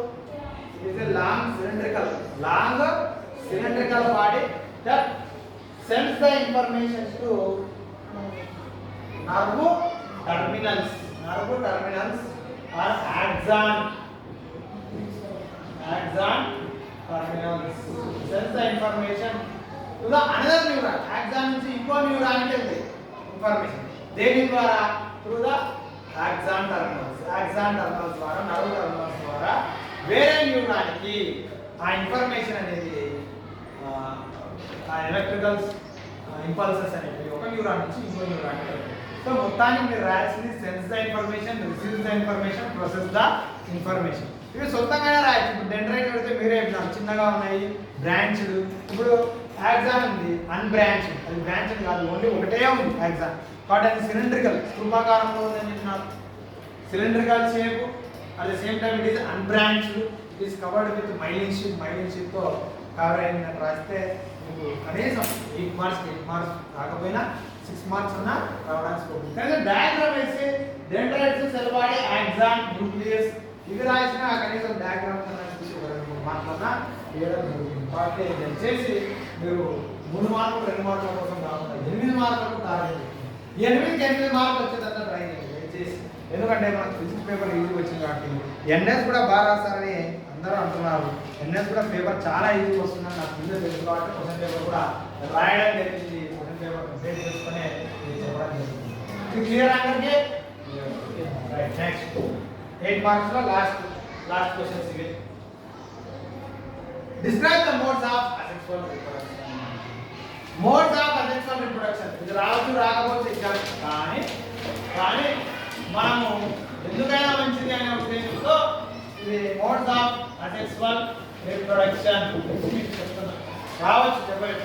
It is a long cylindrical body that sends the information to nerve terminals or axon terminals. Sends the information to the another neuron. Axon నుంచి ఇంకో న్యూరాన్ కి వెళ్తుంది ఇన్ఫర్మేషన్. దేని ద్వారా? through the axon terminals. Axon terminals ద్వారా, నర్వ్ టెర్మినల్స్ ద్వారా వేరే న్యూరాన్ కి ఆ ఇన్ఫర్మేషన్ అనేది ఆ ఎలక్ట్రికల్ ఇంపల్సెస్ అనేవి ఒక న్యూరాన్ నుంచి ఇంకో న్యూరాన్ కి వెళ్తాయి. సో మొత్తానికి మీరు రాయాల్సింది sense the information, receive the information, process the information. ఇవి సొంతంగానే రాయొచ్చు. ఇప్పుడు డెండ్రైట్ పెడితే మీరే చెప్తారు చిన్నగా ఉన్నాయి, బ్రాంచ్డ్. ఇప్పుడు యాక్సాన్ ఉంది అన్బ్రాంచ్డ్. అది బ్రాంచ్డ్ కాదు, ఓన్లీ ఒకటే ఉంది యాక్సాన్. కాబట్టి అది సిలిండ్రికల్, స్థూపాకారంలో ఉందని చెప్పినారు. Cylindrical shape, at the same time it is unbranched. It is covered with myelin sheath. Myelin షీట్తో కవర్ అయినట్టు రాస్తే మీకు కనీసం 8 మార్క్స్ రాకపోయినా 6 మార్క్స్ ఉన్నా రావడానికి స్కోప్ ఉంది. కానీ డయాగ్రామ్ వేసి dendrites, cell body, axon, nucleus ఇవి రాసిన కనీసం డయాగ్రామ్ చూసి 2 మార్కులన్నా వేయడం జరుగుతుంది. కాబట్టి దయచేసి మీరు 3 మార్కులు 2 మార్కుల కోసం కాకుండా 8 మార్కులకు టార్గెట్. 8 మార్కులు వచ్చేటట్టు ట్రై చేయండి దయచేసి. ఎందుకంటే మనకు ఫిజిక్స్ పేపర్ ఈజీ వచ్చింది కాబట్టి. ఎన్ఎస్ కూడా బాగా రాస్తారని అందరూ అంటున్నారు. ఎన్ఎస్ కూడా పేపర్ చాలా ఈజీ వస్తుందని నాకు ముందే తెలుసు కాబట్టి క్వశ్చన్ పేపర్ కూడా రాయడం జరిగింది. క్వశ్చన్ పేపర్ కంప్లీట్ చేసుకునే చెప్పడం జరిగింది. ఇది క్లియర్ అందరికీ? రైట్. నెక్స్ట్ 8 మార్క్స్ లో లాస్ట్ క్వశ్చన్స్ ఇవి. Describe the modes of asexual reproduction. Modes of asexual reproduction. ఇది రావచ్చు రాకపోవచ్చు ఎగ్జామ్ కానీ మనము ఎందుకైనా మంచిది అనే ఉద్దేశంతో ఇది మోడ్స్ ఆఫ్ అసెక్సువల్ రిప్రొడక్షన్ రావచ్చు చెప్పండి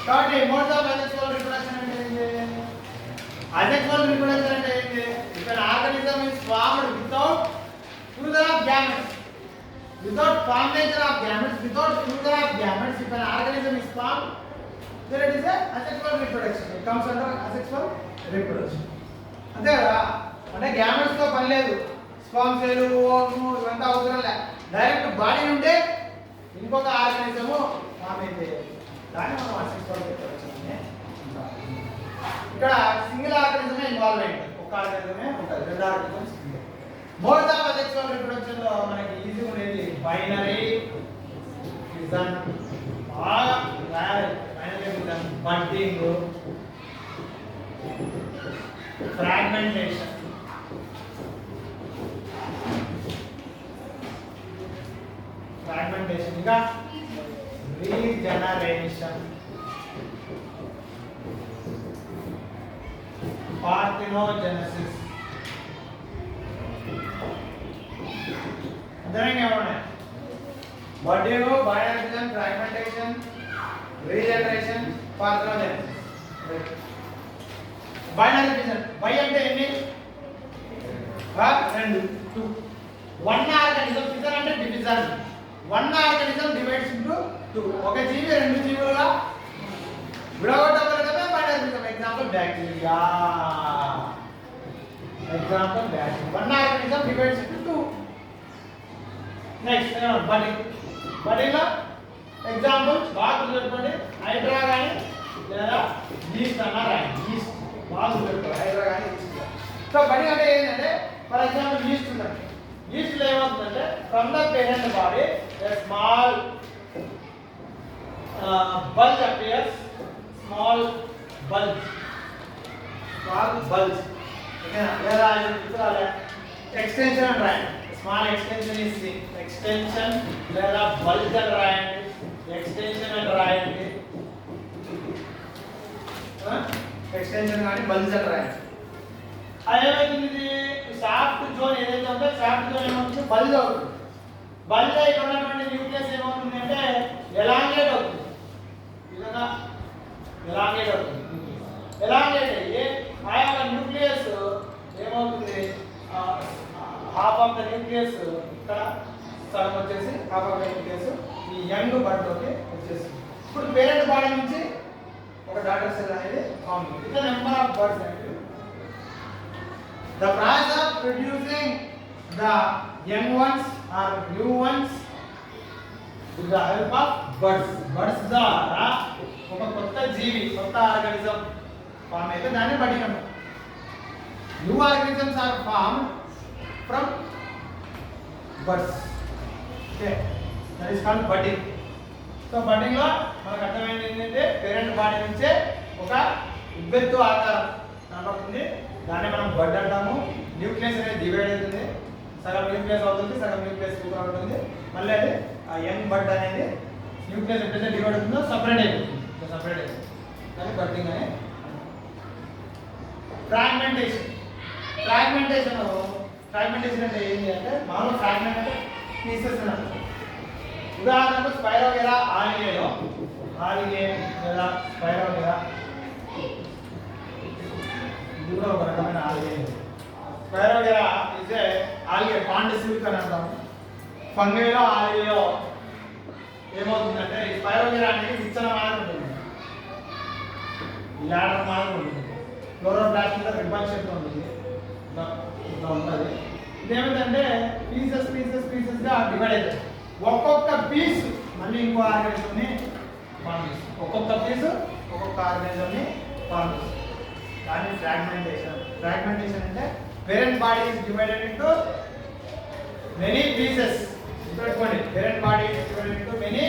కాబట్టి మోడ్స్ ఆఫ్ అసెక్సువల్ రిప్రొడక్షన్ అంటే ఏంటి? అసెక్సువల్ రిప్రొడక్షన్ అంటే ఏంటి? ఇక్కడ organism is formed without fusion of gametes, without formation of gametes, without fusion of gametes. If an organism is formed, then it is a asexual reproduction. It comes under asexual reproduction. అంతే కదా, అంటే గ్యామెట్స్ తో పని లేదు, స్పర్మ్ సెల్ ఇవంతా అవసరం లే, డైరెక్ట్ బాడీ నుండే ఇంకొక ఆర్గానిజం ఫామ్ అయితే దాన్ని మనం asexual reproduction అని అంటాం. ఇక్కడ సింగిల్ ఆర్గానిజమే ఇన్వాల్వ్ అయింది, ఒక ఆర్గానిజమే ఉంటుంది, రెండు organisms. Modes of asexual reproduction లో మనకి ఈజీ ఉండేది బైనరీ ఫిజన్, బాగా బైనరీ ఫిజన్, బడ్డింగ్, ఫ్రాగ్మెంటేషన్, ఇంకా రీజనరేషన్, పార్థెనోజెనసిస్. అర్థమైందా? Budding, binary, fragmentation, regeneration, parthenogenesis. Binary fission, bi అంటే ఎన్ని? రెండు, టూ. వన్ ఆర్గానిజం, ఫిజన్ అంటే division. One organism divides into two. ఒక జీవి రెండు జీవులుగా విడగొట్టగలగడమే binary fission. Example bacteria. One organism divides into two. Next budding. Budding example బాగా గుర్తుపెట్టుకోండి, హైడ్రా కానీ లేదా ఈస్ట్ అన్న రాయండి. ఈస్ట్ బాగా గుర్తుపెట్టుకోండి, హైడ్రా కానీ ఈస్ట్. సో బడ్డింగ్ అంటే ఏంటంటే, ఫర్ ఎగ్జాంపుల్ ఈస్ట్ ఉందండి. ఈస్ట్ లో ఏమవుతుందంటే, from the parent body a small bulge appears, small bulge. Okay, where are you? Extension and right. Small extension is the extension, లేదా bulge and right. Extension and right. Extension కానీ bulge and right. అదేమైతుంది, షాఫ్ట్ జోన్ ఏదైతే ఉందో షాఫ్ట్ జోన్ ఏమవుతుంది, బల్జ్ అవుతుంది. బల్జ్ అయి ఉన్నటువంటి న్యూక్లియస్ ఏమవుతుంది అంటే ఎలాంగేట్ అవుతుంది. విధంగా ఎలాంగేట్ అవుతుంది. ఎలాంగేట్ అయ్యి ఆ యొక్క న్యూక్లియస్ ఏమవుతుంది, హాఫ్ ఆఫ్ ద న్యూక్లియస్ ఇక్కడ సగం వచ్చేసి హాఫ్ ఆఫ్ ద న్యూక్లియస్ ఈ యంగ్ బర్డ్లోకి వచ్చేస్తుంది. ఇప్పుడు పేరెంట్ బాడీ నుంచి ఒక డాటర్ సెల్ అనేది ఫామ్ అవుతుంది. ఇట్లా నెంబర్ ఆఫ్ బర్డ్స్ అనేవి. The process of producing the young ones or new ones with the help of birds. Birds ద్వారా ఒక కొత్త జీవి, కొత్త ఆర్గానిజం ఫామ్ అయితే దాన్ని బడ్డింగ్ అంటాం. New organisms are formed from buds. Okay, that is called budding. So budding లో మనకు అర్థమైంది ఏంటంటే, పేరెంట్ బాడీ నుంచే ఒక ఉబ్బెత్తు ఆకారం కనబడుతుంది, దాన్ని మనం బడ్ అంటాము. న్యూక్లియస్ అనేది డివైడ్ అవుతుంది, సగం న్యూక్లియస్ అవుతుంది, సగం న్యూక్లియస్ సూపర్ అవుతుంది. మళ్ళీ అది ఆ యంగ్ బడ్ అనేది న్యూక్లియస్ ఎప్పుడైతే డివైడ్ అవుతుందో సపరేట్ అయిపోతుంది, దాన్ని బడ్డింగ్ అని. ఫ్రాగ్మెంటేషన్. ఫ్రాగ్మెంటేషన్ అంటే ఏంటి అంటే, మామూలు ఫ్రాగ్మెంట్ అంటే పీసెస్ అన్నమాట. ఉదాహరణకు స్పైరోగెరా ఆలిగే లేదా స్పైరోగెరా ఇందులో ఒక రకమైన algae. Spirogyra is a algae, pond silk అని అంటాము. ఫంగైలో ఆల్గేలో ఏమవుతుందంటే, ఈ స్పైరోగెరా అనేది విత్తనం మాదిరి ఉంటుంది, లాడర్ మాదిరి ఉంటుంది. క్లోరోప్లాస్ట్ మీద రిబ్బన్ షేప్ ఉంటుంది, ఇట్లా ఉంటుంది. ఇదేమిటంటే పీసెస్గా డివైడ్ అవుతుంది. ఒక్కొక్క పీస్ మళ్ళీ ఇంకో ఆర్గానిజంని ఫామ్ చేస్తుంది. ఒక్కొక్క పీస్ ఒక్కొక్క ఆర్గానిజంని ఫామ్ చేస్తుంది. దాన్ని ఫ్రాగ్మెంటేషన్ అంటే parent body is divided into many pieces. పెట్టుకోండి, parent body is divided into many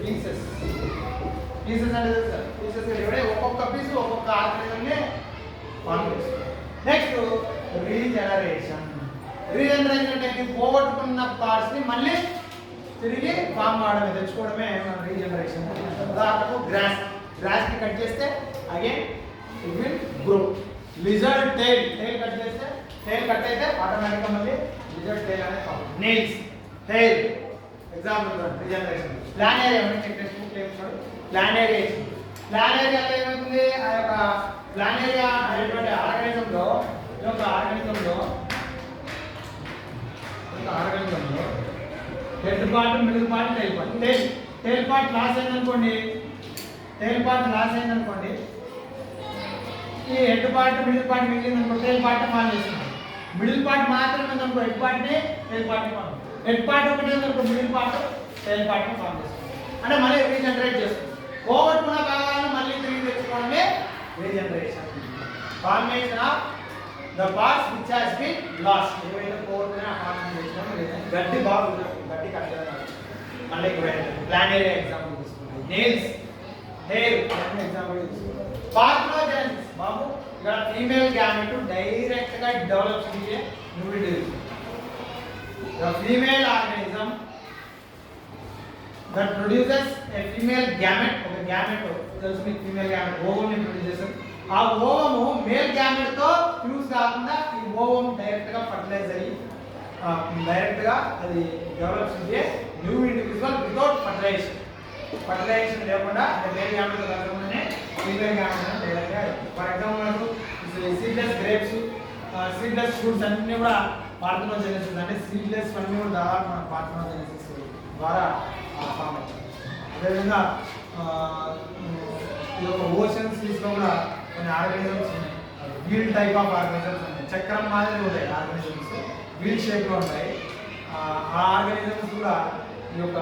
pieces. అంటే పీసెస్ డివైడ్, ఒక్కొక్క పీస్ ఒక్కొక్క ఆర్గానిజంని ఫామ్ చేస్తుంది. Next regeneration. రీజనరేషన్ అంటే పోగొట్టుకున్న పార్ట్స్ ని మళ్ళీ తిరిగి ఫామ్ అవడమే తెచ్చుకోవడమే మన రీజనరేషన్. ఉదాహరణకు గ్రాస్ ని కట్ చేస్తే again it will grow. Lizard tail cut చేస్తే టైల్ కట్ అయితే ఆటోమేటిక్గా మళ్ళీ లిజర్డ్ టైల్ అనేది form. Nails hair example regeneration. Planaria check textbook చేస్తాడు. ప్లాన్ ఏరియాలో ఏమవుతుంది, ఆ యొక్క ప్లాన్ ఏరియా అనేటువంటి ఆర్గానిజంలో head part, middle part, tail part loss అయిందనుకోండి, ఈ హెడ్ పార్ట్ మిడిల్ పార్ట్ మిగిలింది అనుకో, టైల్ పార్ట్ ఫామ్ చేస్తున్నాం. మిడిల్ పార్ట్ మాత్రమే ఉందనుకో హెడ్ పార్ట్ని టైల్ పార్ట్ని ఫామ్. హెడ్ పార్ట్ ఒకటి ఉందనుకో మిడిల్ పార్ట్ టైల్ పార్ట్ని ఫామ్ చేస్తాం. అంటే మళ్ళీ రీజనరేట్ చేస్తాం. పోగొట్టుకున్న భాగాలను మళ్ళీ తిరిగి తెచ్చుకోవడమే regeneration. Formation of the parts which has been lost. ఏవైతే పోగొట్టుకున్నా ఆ పార్ట్స్ తెచ్చుకోవడం. గడ్డి బాగుంది, గడ్డి కట్టడం. మళ్ళీ ప్లాన్ ఏరియా ఎగ్జాంపుల్ తీసుకుంటాం. నెయిల్స్ హెయిర్ ఎగ్జాంపుల్ తీసుకుంటాం. పార్థనోజెనసిస్ బాబు ఇక్కడ ఫీమేల్ గ్యామెట్ డైరెక్ట్ గా డెవలప్ చేసే nucleus. The female organism that produces a female gamete. ఒక గ్యామెట్ తెలుసు మీకు, ఫీమేల్ గ్యామెట్ ఓవమ్ ని ప్రొడ్యూస్ చేస్తుంది. ఆ ఓవము మేల్ గ్యామెట్ తో ఫ్యూజ్ కాకుండా ఈ ఓవమ్ డైరెక్ట్ గా ఫర్టిలైజ్ అయ్యి డైరెక్ట్ గా అది డెవలప్ చేసే న్యూ ఇండివిజువల్ వితౌట్ ఫర్టిలైజేషన్ లేకుండా అంటే మేల్ గ్యామెట్ తో కలపకుండానే ఫీమేల్ గ్యామెట్ డైరెక్ట్ గా. ఫర్ ఎగ్జాంపుల్ మనకు సీడ్లెస్ గ్రేప్స్, సీడ్లెస్ ఫ్రూట్స్ అన్ని కూడా పార్థనోజెనసిస్ అంటే సీడ్లెస్ అన్ని కూడా దాదాపు మన పార్థనోజెనసిస్ ద్వారా ఫామ్ అవుతుంది. అదేవిధంగా ఈ యొక్క ఓషన్ సీస్లో కూడా కొన్ని ఆర్గానిజమ్స్ ఉన్నాయి. వీల్ టైప్ ఆఫ్ ఆర్గానిజమ్స్ ఉన్నాయి. చక్రం మాదిరి ఉంటాయి ఆర్గానిజమ్స్, వీల్ షేప్లో ఉంటాయి. ఆ ఆర్గానిజమ్స్ కూడా ఈ యొక్క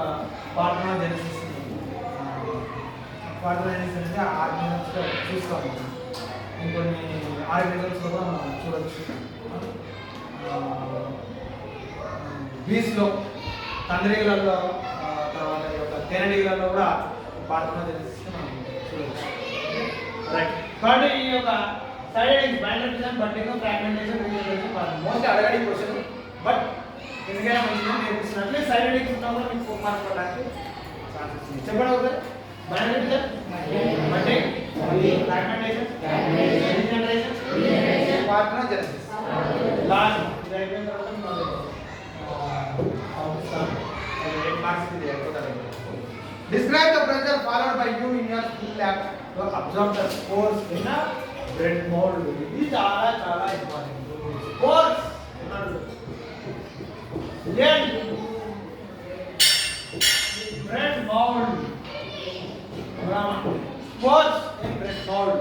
పార్థనోజెనసిస్ అనేది ఆర్గానిజమ్స్లో చూస్తూ ఉంటాం. ఇంకొన్ని ఆర్గానిజమ్స్లో కూడా మనం చూడవచ్చు. బీస్లో, తండ్రిలలో, తర్వాత ఈ యొక్క తేనెటీగలలో కూడా పార్థనోజెనసిస్ మనం చూడవచ్చు. రైట్. కాబట్టి ఈ యొక్క side binary budding fragmentation most అడగడి క్వశ్చన్, బట్ ఎందుకైనా మంచిగా నేర్పిస్తున్నట్లే సైడ్ ఎడిక్స్ ఉన్నా కూడా మీకు మార్చుకోవడానికి ఛాన్సెస్ ఉంది. చెప్పండి ఒకసారి. Binary budding, fragmentation, regeneration, parthenogenesis. Last ఇది అయిపోయిన తర్వాత describe the procedure followed by you in your school lab to observe the spores in a bread mold. ఇది చాలా చాలా important. spores bread mold. spores in bread mold.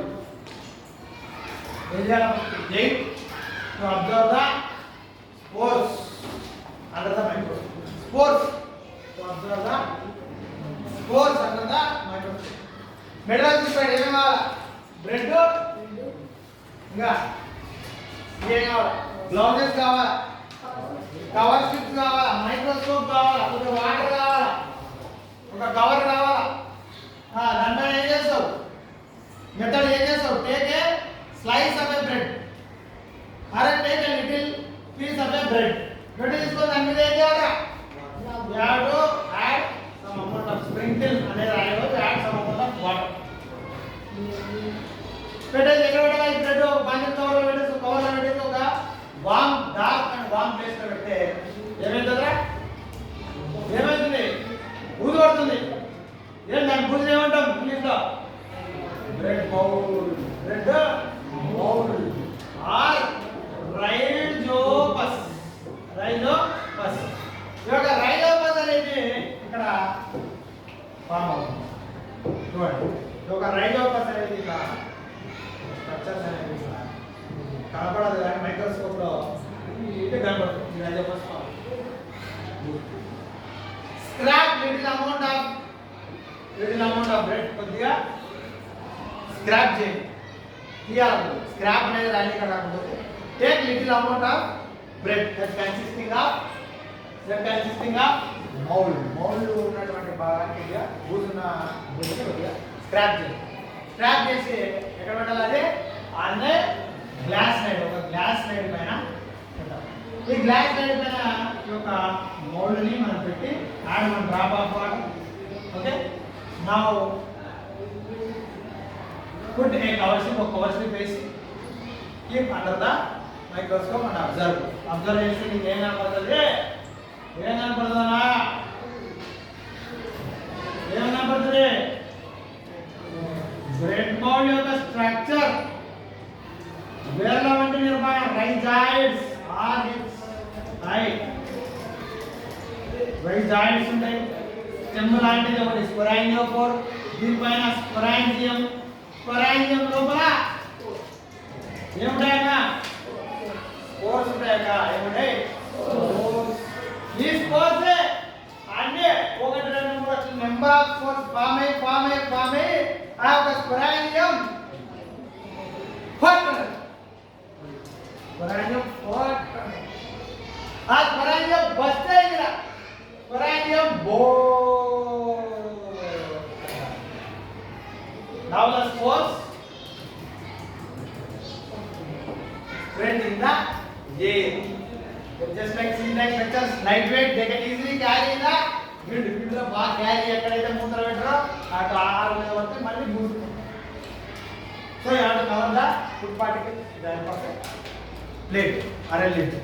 Eight to observe the spores under the microscope. Spores to observe the spores under the microscope. Metal చూసాడు ఏమేమి కావాలా? బ్రెడ్, ఇంకా ఏం కావాలా? గ్లౌజెస్ కావాలా, కవర్ స్ట్రిప్స్ కావాలా, మైక్రోస్కోప్ కావాలా, ఒక వాటర్ కావాలా, ఒక కవర్ కావాలా. దాంట్లో ఏం చేస్తావు? మెథడ్ ఏం చేస్తావు? Take a slice of a bread or take a little piece of a bread. Bread తీసుకొని దాని మీద ఏం చేయాలి? You have to add some amount of sprinkle అనేది రాయలో add some amount of water. పెట్టేసి ఎక్కడ పెట్టాలి? బ్రెడ్ ఒక బండిల్ కవర్లో పెట్టేసి కవర్లో పెట్టేసి ఒక వామ్ డార్క్ అండ్ వామ్ ప్లేస్ లో పెడితే ఏమవుతుందిరా? ఏమవుతుంది? బూజు పడుతుంది. ఏం దాని బూజు ఏమంటాం ఇంగ్లీష్లో? Bread bowl. Bread bowl are Rhizopus. Rhizopus. ఈ యొక్క రైజోపస్ అనేది ఇక్కడ ఫామ్ అవుతుంది. చూడండి, ఈ యొక్క రైజోపస్ అనేది ఇక్కడ స్ట్రక్చర్స్ అనేది కనపడదు కానీ మైక్రోస్కోప్ లో ఇది కనపడుతుంది. ఈ rhizopus form. Scrap little amount of bread కొద్దిగా స్క్రాప్ చేయండి. తీయాలి. స్క్రాప్ అనేది రైలు కాకపోతే take little amount of bread that consisting of mould. Mould ఉన్నటువంటి భాగానికి బూజున్న కొద్దిగా స్క్రాప్ చేయండి. స్క్రాప్ చేసి ఎక్కడ పెట్టాలి? అదే అదే గ్లాస్ నైట్, ఒక గ్లాస్ నైట్ పైన పెట్టాలి. ఈ గ్లాస్ స్లైడ్ పైన ఈ యొక్క మౌల్డ్ని మనం పెట్టి add one drop of water. Okay, now put a cover slip వేసి keep under the microscope and observe చేస్తే నీకు ఏం కనపడుతుంది? ఏం కనపడుతుందా? ఏం కనపడుతుంది? బ్రెడ్ మౌల్డ్ యొక్క స్ట్రక్చర్ వేర్ల వంటి నిర్మాణం రైజాయిడ్స్ ఆర్ ఇట్స్ రైజాయిడ్స్ ఉంటాయి. స్టెమ్ లాంటిది ఒకటి స్పోరాంజియోఫోర్, దీనిపైన స్పోరాంజియం లోపల ఏముంటాయన్నా? స్పోర్స్ ఉంటాయక. ఏముంటాయి? ఈ స్పోర్స్ అంటే 1 2 3 నెంబర్ ఆఫ్ స్పోర్స్ ఫామ్ అయ్యి ఆ యొక్క స్పోరాంజియం ఆ స్పోరాంజియం బస్తే ఇక్కడ స్పోరాంజియం now the spores spread in the air, just like syntax structures, lightweight, they can easily carry in the wind లో బాగా క్యారీ ఎక్కడైతే మూత్ర పెట్టారో అటు ఆహారం మీద పడితే మళ్ళీ Boost. So you have to cover the food particle దాని పక్క ప్లేట్ అరే lid.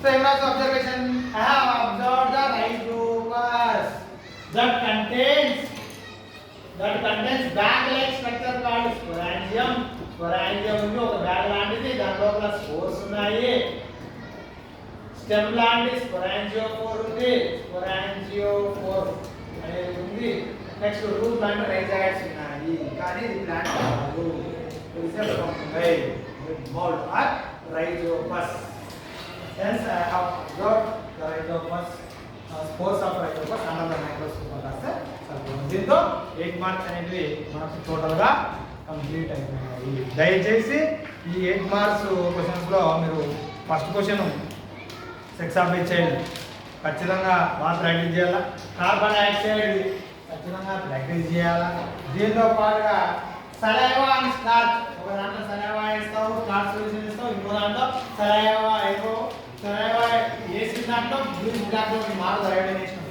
So image observation, I have observed the rhizopus that contains bag-like structure called sporangium. Sporangium ఉంది ఒక బ్యాగ్ లాంటిది, దాని లోపల స్పోర్స్ ఉన్నాయి. స్టెమ్ లాంటి స్పోరాంజియోఫోర్ ఉంది, స్పోరాంజియోఫోర్ అనేది ఉంది. నెక్స్ట్ రూట్ లాంటి రైజాయిడ్స్ ఉన్నాయి, కానీ ఇది ప్లాంట్ కాదు. రిజల్ట్ ఉంటుంది mould or rhizopus. hence I have observed the rhizopus, spores of rhizopus under the microscope. దీంతో 8 మార్క్స్ అనేవి మనకు టోటల్గా కంప్లీట్ అయిపోయాయి. దయచేసి ఈ 8 మార్క్స్ క్వశ్చన్స్లో మీరు first question sex of a child ఖచ్చితంగా బాగా ప్రాక్టీస్ చేయాలా. కార్బన్ డైఆక్సైడ్ ఖచ్చితంగా ప్రాక్టీస్ చేయాలా. దీంతో పాటుగా సలైవా అండ్ స్టార్చ్, ఒక దాంట్లో సలైవా వేస్తావు, స్టార్చ్ సొల్యూషన్ ఇస్తావు, ఇంకో దాంట్లో సలైవా వేసిన దాంట్లో బ్లూయిష్ బ్లాక్ మారుతుంది అయోడైజేషన్.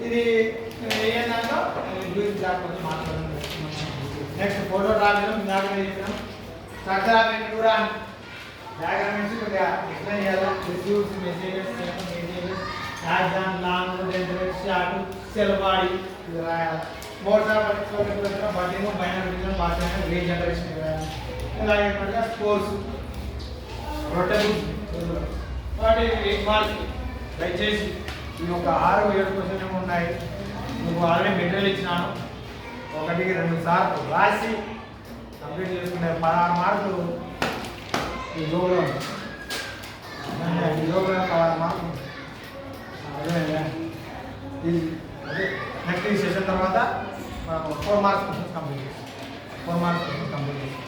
ఇది ఏంటంటే బ్లూయిష్ బ్లాక్ గురించి మాట్లాడుతున్నాం. నెక్స్ట్ ఫోటోగ్రాఫీలో ఇందాక చెప్పినాం. స్ట్రక్చర్ ఆఫ్ న్యూరాన్ డయాగ్రామ్ నుంచి కొద్దిగా ఎక్స్ప్లెయిన్ చేయాలి. Receives messages axon long dendrite short cell body ఇది రాయాలి. Modes of exploration budding binary division bottom regeneration ఇలాగే పడిగా స్పోర్స్ రొటబుల్స్ వాటి 8 మార్క్స్. దయచేసి ఈ యొక్క 6-7 క్వశ్చన్ ఉన్నాయి. నువ్వు ఆల్రెడీ మెటీరియల్ ఇచ్చినాను, 1-2 సార్లు రాసి కంప్లీట్ చేసుకునే 16 మార్కులు ఈ యోగలో 16 మార్కులు. అదే నెక్స్ట్ ఈ సెషన్ తర్వాత 4 మార్క్స్ క్వశ్చన్స్ కంప్లీట్ చేస్తాం. 4 మార్క్స్ క్వశ్చన్స్ కంప్లీట్ చేస్తాం.